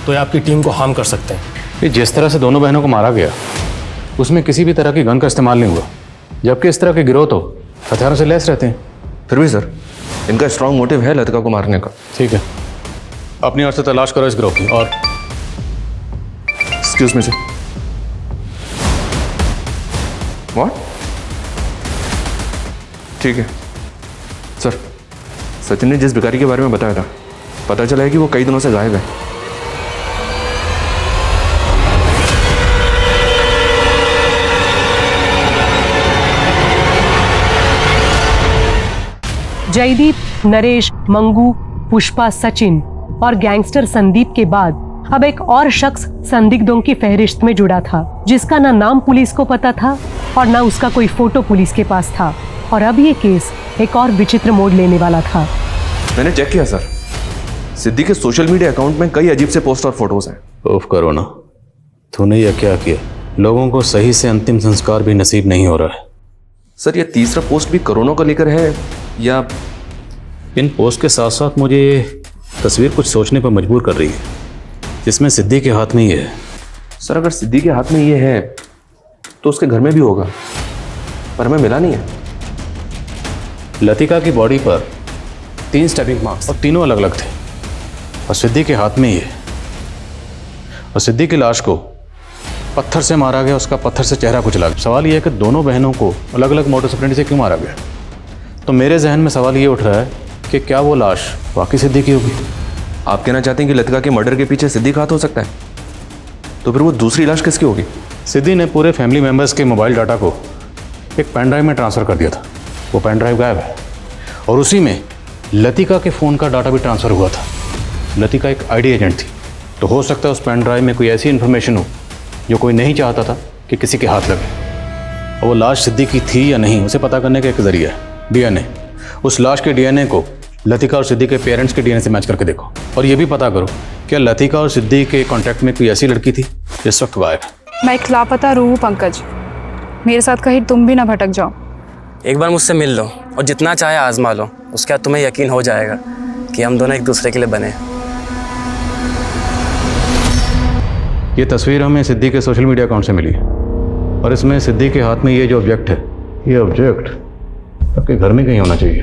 तो ये आपकी टीम को हार्म कर सकते हैं। ये जिस तरह से दोनों बहनों को मारा गया उसमें किसी भी तरह की गन का इस्तेमाल नहीं हुआ, जबकि इस तरह के गिरोह तो हथियारों से लैस रहते हैं। फिर भी सर, इनका स्ट्रांग मोटिव है लतिका को मारने का। ठीक है, अपनी ओर से तलाश करो इस ग्रुप की। और एक्सक्यूज मी सर। व्हाट? ठीक है सर, सचिन ने जिस भिखारी के बारे में बताया था, पता चला है कि वो कई दिनों से गायब है। जयदीप, नरेश, मंगू, पुष्पा, सचिन और गैंगस्टर संदीप के बाद अब एक और शख्स संदिग्धों की फहरिस्त में जुड़ा था, जिसका ना नाम पुलिस को पता था और ना उसका कोई फोटो पुलिस के पास था। और अब ये केस एक और विचित्र मोड़ लेने वाला था। मैंने चेक किया सर, सिद्धि के सोशल मीडिया अकाउंट में कई अजीब से पोस्ट और फोटोज हैं। उफ करो ना, तूने यह क्या किया? लोगों को सही से अंतिम संस्कार भी नसीब नहीं हो रहा है। सर, ये तीसरा पोस्ट भी कोरोना को लेकर है या? इन पोस्ट के साथ साथ मुझे ये तस्वीर कुछ सोचने पर मजबूर कर रही है, जिसमें सिद्धि के हाथ में ही है। सर, अगर सिद्धि के हाथ में ये है तो उसके घर में भी होगा, पर हमें मिला नहीं है। लतिका की बॉडी पर 3 स्टैबिंग मार्क्स और तीनों अलग अलग थे, और सिद्धि के हाथ में ही है। और सिद्धि की लाश को पत्थर से मारा गया, उसका पत्थर से चेहरा कुचला गया। सवाल यह है कि दोनों बहनों को अलग अलग मोटर्स ऑपरेंडी से क्यों मारा गया? तो मेरे जहन में सवाल ये उठ रहा है कि क्या वो लाश वाकई सिद्धि की होगी? आप कहना चाहते हैं कि लतिका के मर्डर के पीछे सिद्धि का हाथ हो सकता है? तो फिर वो दूसरी लाश किसकी होगी? सिद्धि ने पूरे फैमिली मेंबर्स के मोबाइल डाटा को एक पेन ड्राइव में ट्रांसफ़र कर दिया था। वो पेन ड्राइव गायब है, और उसी में लतिका के फ़ोन का डाटा भी ट्रांसफ़र हुआ था। लतिका एक आईडी एजेंट थी, तो हो सकता है उस पेन ड्राइव में कोई ऐसी इन्फॉर्मेशन हो जो कोई नहीं चाहता था कि किसी के हाथ लगे। और वो लाश सिद्धि की थी या नहीं, उसे पता करने का एक जरिया है डीएनए। उस लाश के डीएनए को लतिका और सिद्धि के पेरेंट्स के डीएनए से मैच करके देखो, और ये भी पता करो क्या लतिका और सिद्धि के कांटेक्ट में कोई ऐसी लड़की थी जिस वक्त गायब है। मैं एक लापता रूह हूँ पंकज, मेरे साथ कहीं तुम भी ना भटक जाओ। एक बार मुझसे मिल लो और जितना चाहे आजमा लो, उसके बाद तुम्हें यकीन हो जाएगा कि हम दोनों एक दूसरे के लिए बने। ये तस्वीर हमें सिद्धि के सोशल मीडिया अकाउंट से मिली है, और इसमें सिद्धि के हाथ में ये जो ऑब्जेक्ट है, ये ऑब्जेक्ट आपके घर में कहीं होना चाहिए।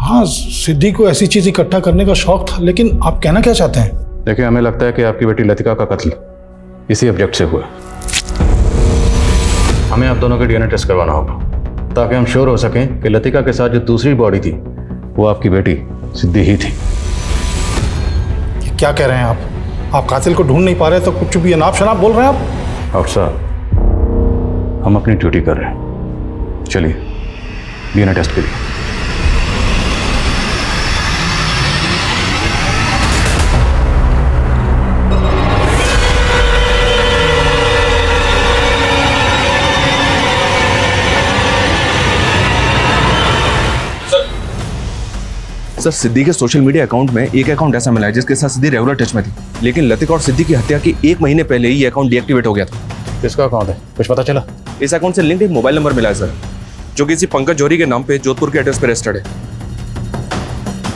हाँ, सिद्धि को ऐसी चीज इकट्ठा करने का शौक था, लेकिन आप कहना क्या चाहते हैं? देखिए, हमें लगता है कि आपकी बेटी लतिका का कत्ल इसी ऑब्जेक्ट से हुआ। हमें आप दोनों के डीएनए टेस्ट करवाना होगा, ताकि हम श्योर हो सकें कि लतिका के साथ जो दूसरी बॉडी थी वो आपकी बेटी सिद्धि ही थी। क्या कह रहे हैं आप? आप कातिल को ढूंढ नहीं पा रहे तो कुछ भी अनाप शनाप बोल रहे हैं आप? और साहब, हम अपनी ड्यूटी कर रहे हैं। चलिए डीएनए टेस्ट के लिए। सर, सिद्धि के सोशल मीडिया अकाउंट में एक अकाउंट ऐसा मिला है जिसके साथ सिद्धि रेगुलर टच में थी, लेकिन लतिका और सिद्धि की हत्या के 1 महीने पहले ही ये अकाउंट डीएक्टिवेट हो गया था। किसका अकाउंट है, कुछ पता चला? इस अकाउंट से लिंक्ड एक मोबाइल नंबर मिला है सर, जो किसी पंकज जौहरी के नाम पे जोधपुर के एड्रेस पर रजिस्टर्ड है।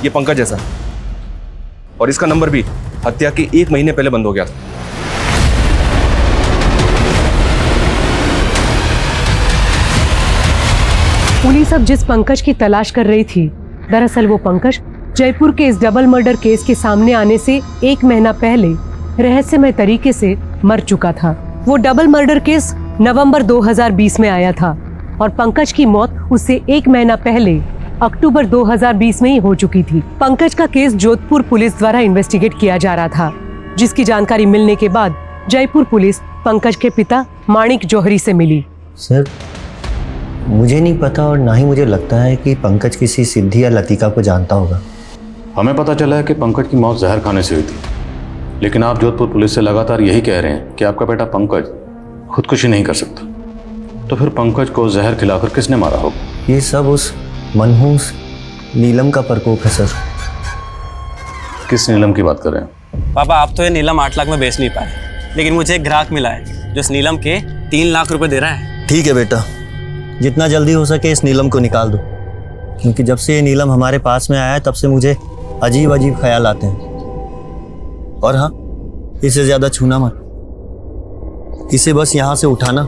ये पंकज है सर, और इसका नंबर भी हत्या के 1 महीने पहले बंद हो गया था। पुलिस अब जिस पंकज की तलाश कर रही थी, दरअसल वो पंकज जयपुर के इस डबल मर्डर केस के सामने आने से 1 महीना पहले रहस्यमय तरीके से मर चुका था। वो डबल मर्डर केस नवंबर 2020 में आया था, और पंकज की मौत उससे 1 महीना पहले अक्टूबर 2020 में ही हो चुकी थी। पंकज का केस जोधपुर पुलिस द्वारा इन्वेस्टिगेट किया जा रहा था, जिसकी जानकारी मिलने के बाद जयपुर पुलिस पंकज के पिता माणिक जौहरी से मिली। सर, मुझे नहीं पता और ना ही मुझे लगता है कि पंकज किसी सिद्धि या लतिका को जानता होगा। हमें पता चला है कि पंकज की मौत जहर खाने से हुई थी, लेकिन आप जोधपुर पुलिस से लगातार यही कह रहे हैं कि आपका बेटा पंकज खुदकुशी नहीं कर सकता। तो फिर पंकज को जहर खिलाकर किसने मारा होगा? ये सब उस मनहूस नीलम का प्रकोप है सर। किस नीलम की बात कर रहे हैं? पापा, आप तो ये नीलम 8 लाख में बेच नहीं पाए, लेकिन मुझे एक ग्राहक मिला है जो इस नीलम के 3 लाख रुपए दे रहा है। ठीक है बेटा, जितना जल्दी हो सके इस नीलम को निकाल दो, क्योंकि जब से ये नीलम हमारे पास में आया है तब से मुझे अजीब अजीब ख्याल आते हैं। और हाँ, इसे ज़्यादा छूना मत, इसे बस यहाँ से उठाना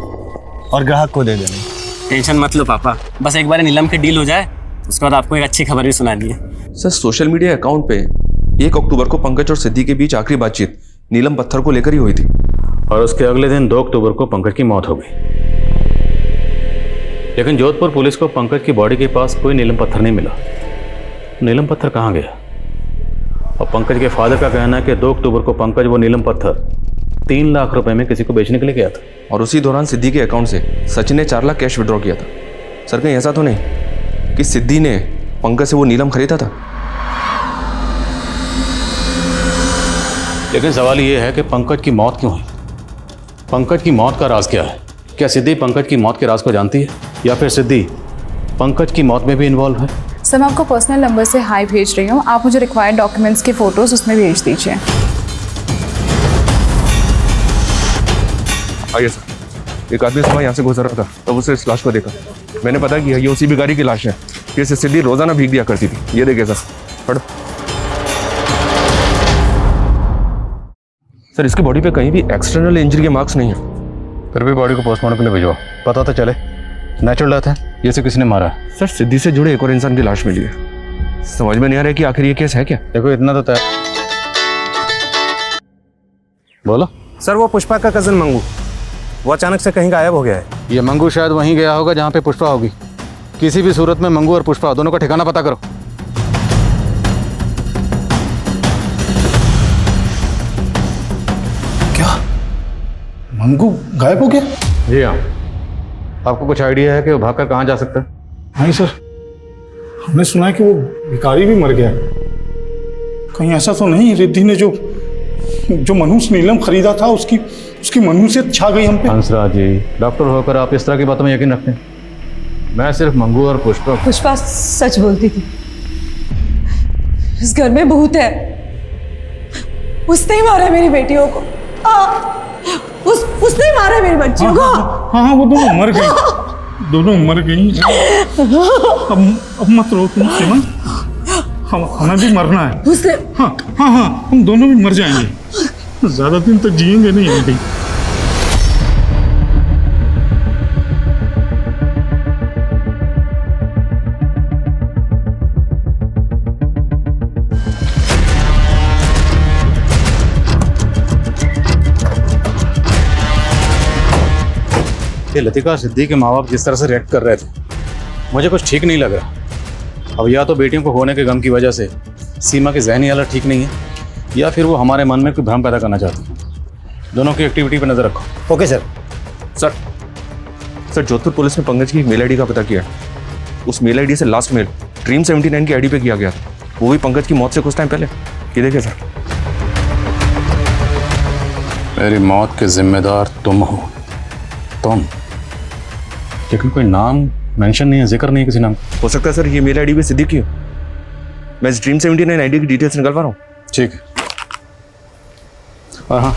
और ग्राहक को दे देना। टेंशन मत लो पापा, बस एक बार नीलम की डील हो जाए, उसके बाद आपको एक अच्छी खबर भी सुनानी है। सर, सोशल मीडिया अकाउंट पे 1 अक्टूबर को पंकज और सिद्धि के बीच आखिरी बातचीत नीलम पत्थर को लेकर ही हुई थी, और उसके अगले दिन 2 अक्टूबर को पंकज की मौत हो गई। लेकिन जोधपुर पुलिस को पंकज की बॉडी के पास कोई नीलम पत्थर नहीं मिला। नीलम पत्थर कहाँ गया? और पंकज के फादर का कहना है कि 2 अक्टूबर को पंकज वो नीलम पत्थर 3 लाख रुपए में किसी को बेचने के लिए गया था, और उसी दौरान सिद्धि के अकाउंट से सचिन ने 4 लाख कैश विड्रॉ किया था। सर, कहीं ऐसा तो नहीं कि सिद्धि ने पंकज से वो नीलम खरीदा था? लेकिन सवाल ये है कि पंकज की मौत क्यों हुई? पंकज की मौत का राज क्या है? क्या सिद्धि पंकज की मौत के राज को जानती है, या फिर सिद्धि पंकज की मौत में भी इन्वॉल्व है? सर, मैं आपको पर्सनल नंबर से हाई भेज रही हूँ, आप मुझे रिक्वायर्ड डॉक्यूमेंट्स के फोटोज उसमें भेज दीजिए। आइए सर। एक आदमी सुबह यहाँ से गुजर रहा था, तब उसे इस लाश को देखा। मैंने पता किया ये उसी भिखारी की लाश है जिसे सिद्धि रोजाना भीख दिया करती थी। ये देखिए सर, पढ़ो। सर, इसकी बॉडी पे कहीं भी एक्सटर्नल इंजरी के मार्क्स नहीं है। फिर भी बॉडी को पोस्टमार्टम के लिए भिजवाओ, पता तो चले नेचुरल डेथ है ये से किसी ने मारा है। सर, सिद्धि से जुड़े एक और इंसान की लाश मिली है। समझ में नहीं आ रहा है कि आखिर ये केस है क्या। देखो, इतना तो तय। बोलो सर, वो पुष्पा का कजन मंगू, वो अचानक से कहीं गायब हो गया है। ये मंगू शायद वहीं गया होगा जहाँ पे पुष्पा होगी। किसी भी सूरत में मंगू और पुष्पा दोनों का ठिकाना पता करो। क्या मंगू गायब हो गया? जी हाँ। आपको कुछ आइडिया है कि वो भागकर कहाँ जा सकता है? नहीं सर, हमने सुना है कि वो भिखारी भी मर गया। कहीं ऐसा तो नहीं रिद्धि ने जो मनहूस नीलम खरीदा था उसकी मनहूसियत छा गई हम पे? हंसराज जी, डॉक्टर होकर आप इस तरह की बातों में यकीन रखते हैं? मैं सिर्फ मंगू और पुष्पा सच बोलती थी। इस घर में भूत है, उसने ही मारा मेरी बेटियों को। उसने ही मारा मेरी बच्चियों को। हाँ, वो दोनों मर गई, दोनों मर गई। अब मत रो तुम सीमा, हमें भी मरना है। उसने हाँ, हम दोनों भी मर जाएंगे, ज्यादा दिन तक जिएंगे नहीं बेटी। कि लतिका सिद्धि के माँ बाप जिस तरह से रिएक्ट कर रहे थे, मुझे कुछ ठीक नहीं लग रहा। अब या तो बेटियों को होने के गम की वजह से सीमा की ज़हनी हालत ठीक नहीं है, या फिर वो हमारे मन में कोई भ्रम पैदा करना चाहती है। दोनों की एक्टिविटी पर नज़र रखो। Okay sir. Sir, Jodhpur police ने पंकज की मेल आईडी का पता किया। उस मेल आईडी से लास्ट मेल ड्रीम 79 की आईडी पे किया गया था, वो भी पंकज की मौत से कुछ टाइम पहले। ये देखिए सर। मेरी मौत के जिम्मेदार तुम हो, तुम। लेकिन कोई नाम मेंशन नहीं है, जिक्र नहीं है किसी नाम। हो सकता है सर ये मेल आईडी भी सिद्धि की हो। मैं इस ड्रीम 79 आईडी की डिटेल्स निकलवा रहा हूँ। ठीक है। और हाँ,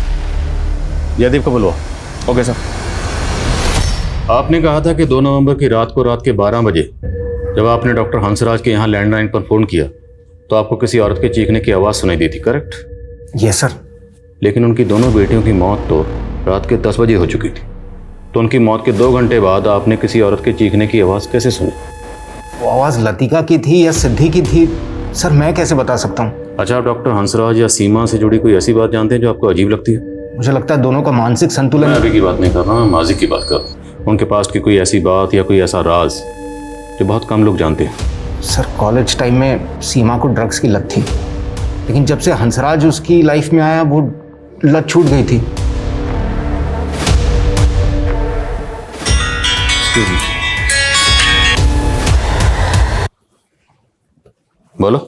जयदीप को बुलवा। Okay sir. आपने कहा था कि 2 नवंबर की रात को रात के 12 बजे जब आपने डॉक्टर हंसराज के यहाँ लैंडलाइन पर फोन किया तो आपको किसी औरत के चीखने की आवाज़ सुनाई दी थी, करेक्ट? Yes sir. लेकिन उनकी दोनों बेटियों की मौत तो रात के 10 बजे हो चुकी थी, तो उनकी मौत के 2 घंटे बाद आपने किसी औरत के चीखने की आवाज़ कैसे सुनी? वो आवाज़ लतिका की थी या सिद्धि की थी सर, मैं कैसे बता सकता हूँ। अच्छा, आप डॉक्टर हंसराज या सीमा से जुड़ी कोई ऐसी बात जानते हैं जो आपको अजीब लगती है? मुझे लगता है दोनों का मानसिक संतुलन। मैं अभी की बात नहीं कर रहा, माजी की बात कर रहा हूँ। उनके पास की कोई ऐसी बात या कोई ऐसा राज जो बहुत कम लोग जानते हैं। सर कॉलेज टाइम में सीमा को ड्रग्स की लत थी, लेकिन जब से हंसराज उसकी लाइफ में आया वो लत छूट गई थी। बोलो।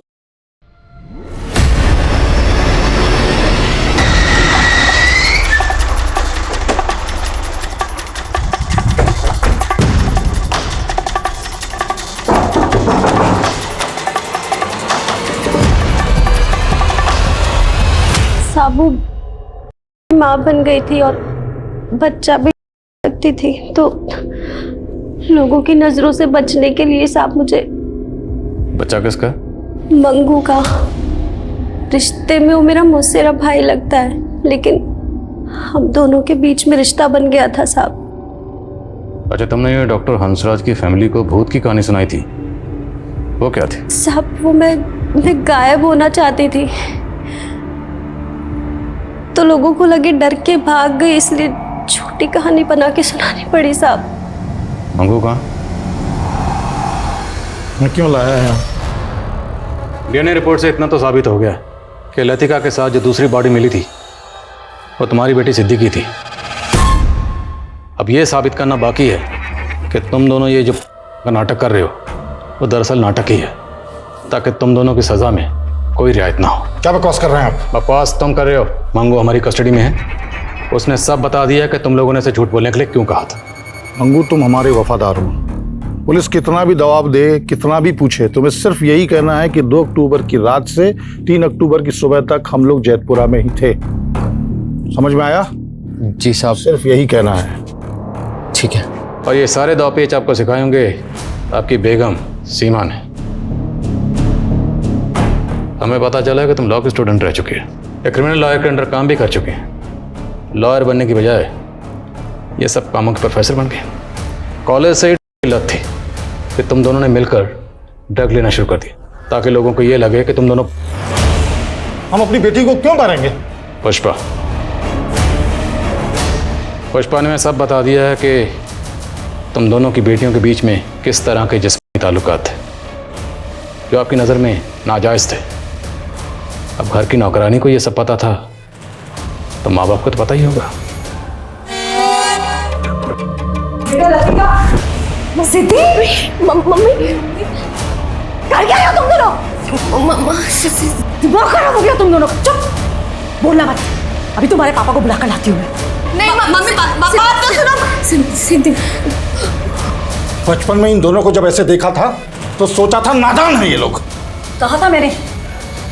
साबू माँ बन गई थी और बच्चा भी सकती थी, तो लोगों की नजरों से बचने के लिए साहब मुझे बच्चा किसका? मंगू का। रिश्ते में वो मेरा मौसेरा भाई लगता है, लेकिन हम दोनों के बीच में रिश्ता बन गया था साहब। अच्छा, तुमने ये डॉक्टर हंसराज की फैमिली को भूत की कहानी सुनाई थी, वो क्या थी? साहब वो मैं गायब होना चाहती थी, तो लोगों को लगे डर के भाग गई, इसलिए छोटी कहानी बना के सुनानी पड़ी साहब। मंगू कहाँ? मैं क्यों लाया है? डीएनए रिपोर्ट से इतना तो साबित हो गया कि लतिका के साथ जो दूसरी बॉडी मिली थी वो तुम्हारी बेटी सिद्धि की थी। अब ये साबित करना बाकी है कि तुम दोनों ये जो नाटक कर रहे हो वो दरअसल नाटक ही है, ताकि तुम दोनों की सज़ा में कोई रियायत ना हो। क्या बकवास कर रहे हैं आप? बकवास तुम कर रहे हो। मंगू हमारी कस्टडी में है, उसने सब बता दिया कि तुम लोगों ने इसे झूठ बोलने के लिए क्यों कहा था। मंगू तुम हमारे वफादार हो, पुलिस कितना भी दबाव दे, कितना भी पूछे, तुम्हें सिर्फ यही कहना है कि 2 अक्टूबर की रात से 3 अक्टूबर की सुबह तक हम लोग जैतपुरा में ही थे। समझ में आया? जी साहब। सिर्फ यही कहना है। ठीक है। और ये सारे दावपेच आपको सिखाए होंगे आपकी बेगम सीमा ने। हमें पता चला है कि तुम लॉ के स्टूडेंट रह चुके हैं, या क्रिमिनल लॉयर के अंडर काम भी कर चुके हैं। लॉयर बनने की बजाय ये सब कामों के प्रोफेसर बन गए। कॉलेज से लत थी कि तुम दोनों ने मिलकर ड्रग लेना शुरू कर दिया, ताकि लोगों को ये लगे कि तुम दोनों। हम अपनी बेटी को क्यों मारेंगे? पुष्पा ने मैं सब बता दिया है कि तुम दोनों की बेटियों के बीच में किस तरह के जिस्मानी ताल्लुकात थे जो आपकी नज़र में नाजायज़ थे। अब घर की नौकरानी को ये सब पता था तो माँ बाप को तो पता ही होगा। सिद्धि, मम्मी कर क्या हो तुम दोनों? दिमाग खराब हो गया तुम दोनों का। चुप, बोलना मत। अभी तुम्हारे पापा को बुला कर लाती हूँ मैं। नहीं मम्मी, बात तो सुनो। सिद्धि, बचपन में इन दोनों को जब ऐसे देखा था तो सोचा था नादान है ये लोग। कहा था मैंने,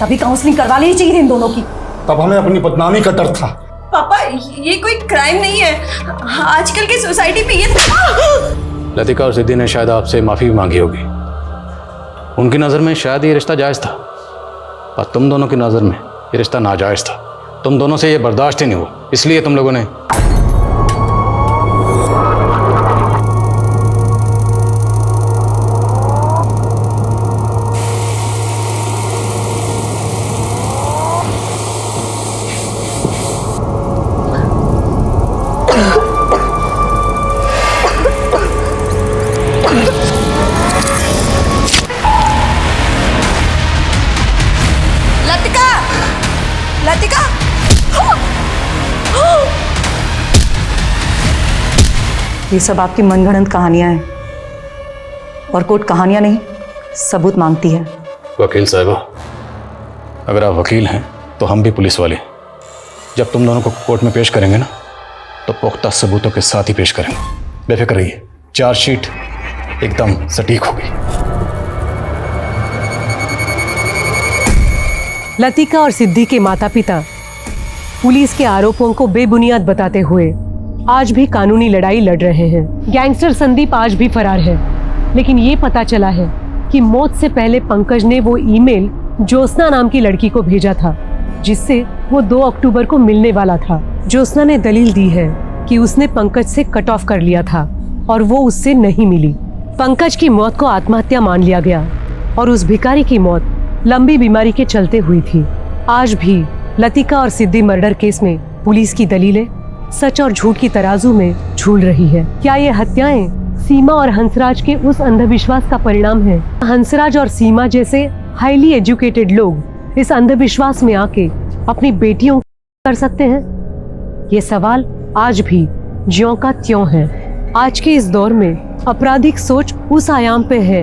तभी काउंसलिंग करवा लेनी चाहिए थी इन दोनों की। तब हमें अपनी बदनामी का डर था। पापा ये कोई क्राइम नहीं है, आजकल की सोसाइटी में ये। लतिका और सिद्धि ने शायद आपसे माफ़ी भी मांगी होगी। उनकी नज़र में शायद ये रिश्ता जायज़ था, पर तुम दोनों की नज़र में ये रिश्ता नाजायज़ था। तुम दोनों से ये बर्दाश्त ही नहीं हुआ, इसलिए तुम लोगों ने। लतिका, ये सब आपकी मनगढ़ंत कहानियां हैं और कोर्ट कहानियां नहीं, सबूत मांगती है। वकील साहबा, अगर आप वकील हैं तो हम भी पुलिस वाले। जब तुम दोनों को कोर्ट में पेश करेंगे ना, तो पुख्ता सबूतों के साथ ही पेश करेंगे। बेफिक्र रहिए, चार्जशीट एकदम सटीक होगी। लतिका और सिद्धि के माता पिता पुलिस के आरोपों को बेबुनियाद बताते हुए आज भी कानूनी लड़ाई लड़ रहे हैं। गैंगस्टर संदीप आज भी फरार है, लेकिन ये पता चला है कि मौत से पहले पंकज ने वो ईमेल ज्योत्सना नाम की लड़की को भेजा था, जिससे वो 2 अक्टूबर को मिलने वाला था। ज्योत्सना ने दलील दी है कि उसने पंकज से कट ऑफ कर लिया था और वो उससे नहीं मिली। पंकज की मौत को आत्महत्या मान लिया गया और उस भिखारी की मौत लंबी बीमारी के चलते हुई थी। आज भी लतिका और सिद्धि मर्डर केस में पुलिस की दलीलें सच और झूठ की तराजू में झूल रही है। क्या ये हत्याएं सीमा और हंसराज के उस अंधविश्वास का परिणाम है। हंसराज और सीमा जैसे हाईली एजुकेटेड लोग इस अंधविश्वास में आके अपनी बेटियों कर सकते हैं? ये सवाल आज भी ज्यों का त्यों है। आज के इस दौर में आपराधिक सोच उस आयाम पे है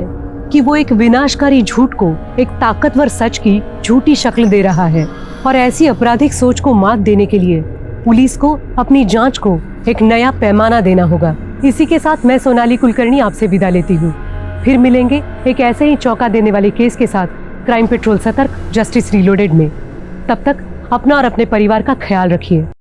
कि वो एक विनाशकारी झूठ को एक ताकतवर सच की झूठी शक्ल दे रहा है। और ऐसी आपराधिक सोच को मात देने के लिए पुलिस को अपनी जांच को एक नया पैमाना देना होगा। इसी के साथ मैं सोनाली कुलकर्णी आपसे विदा लेती हूँ। फिर मिलेंगे एक ऐसे ही चौंका देने वाले केस के साथ crime Patrol Satark Justice Reloaded में। तब तक अपना और अपने परिवार का ख्याल रखिए।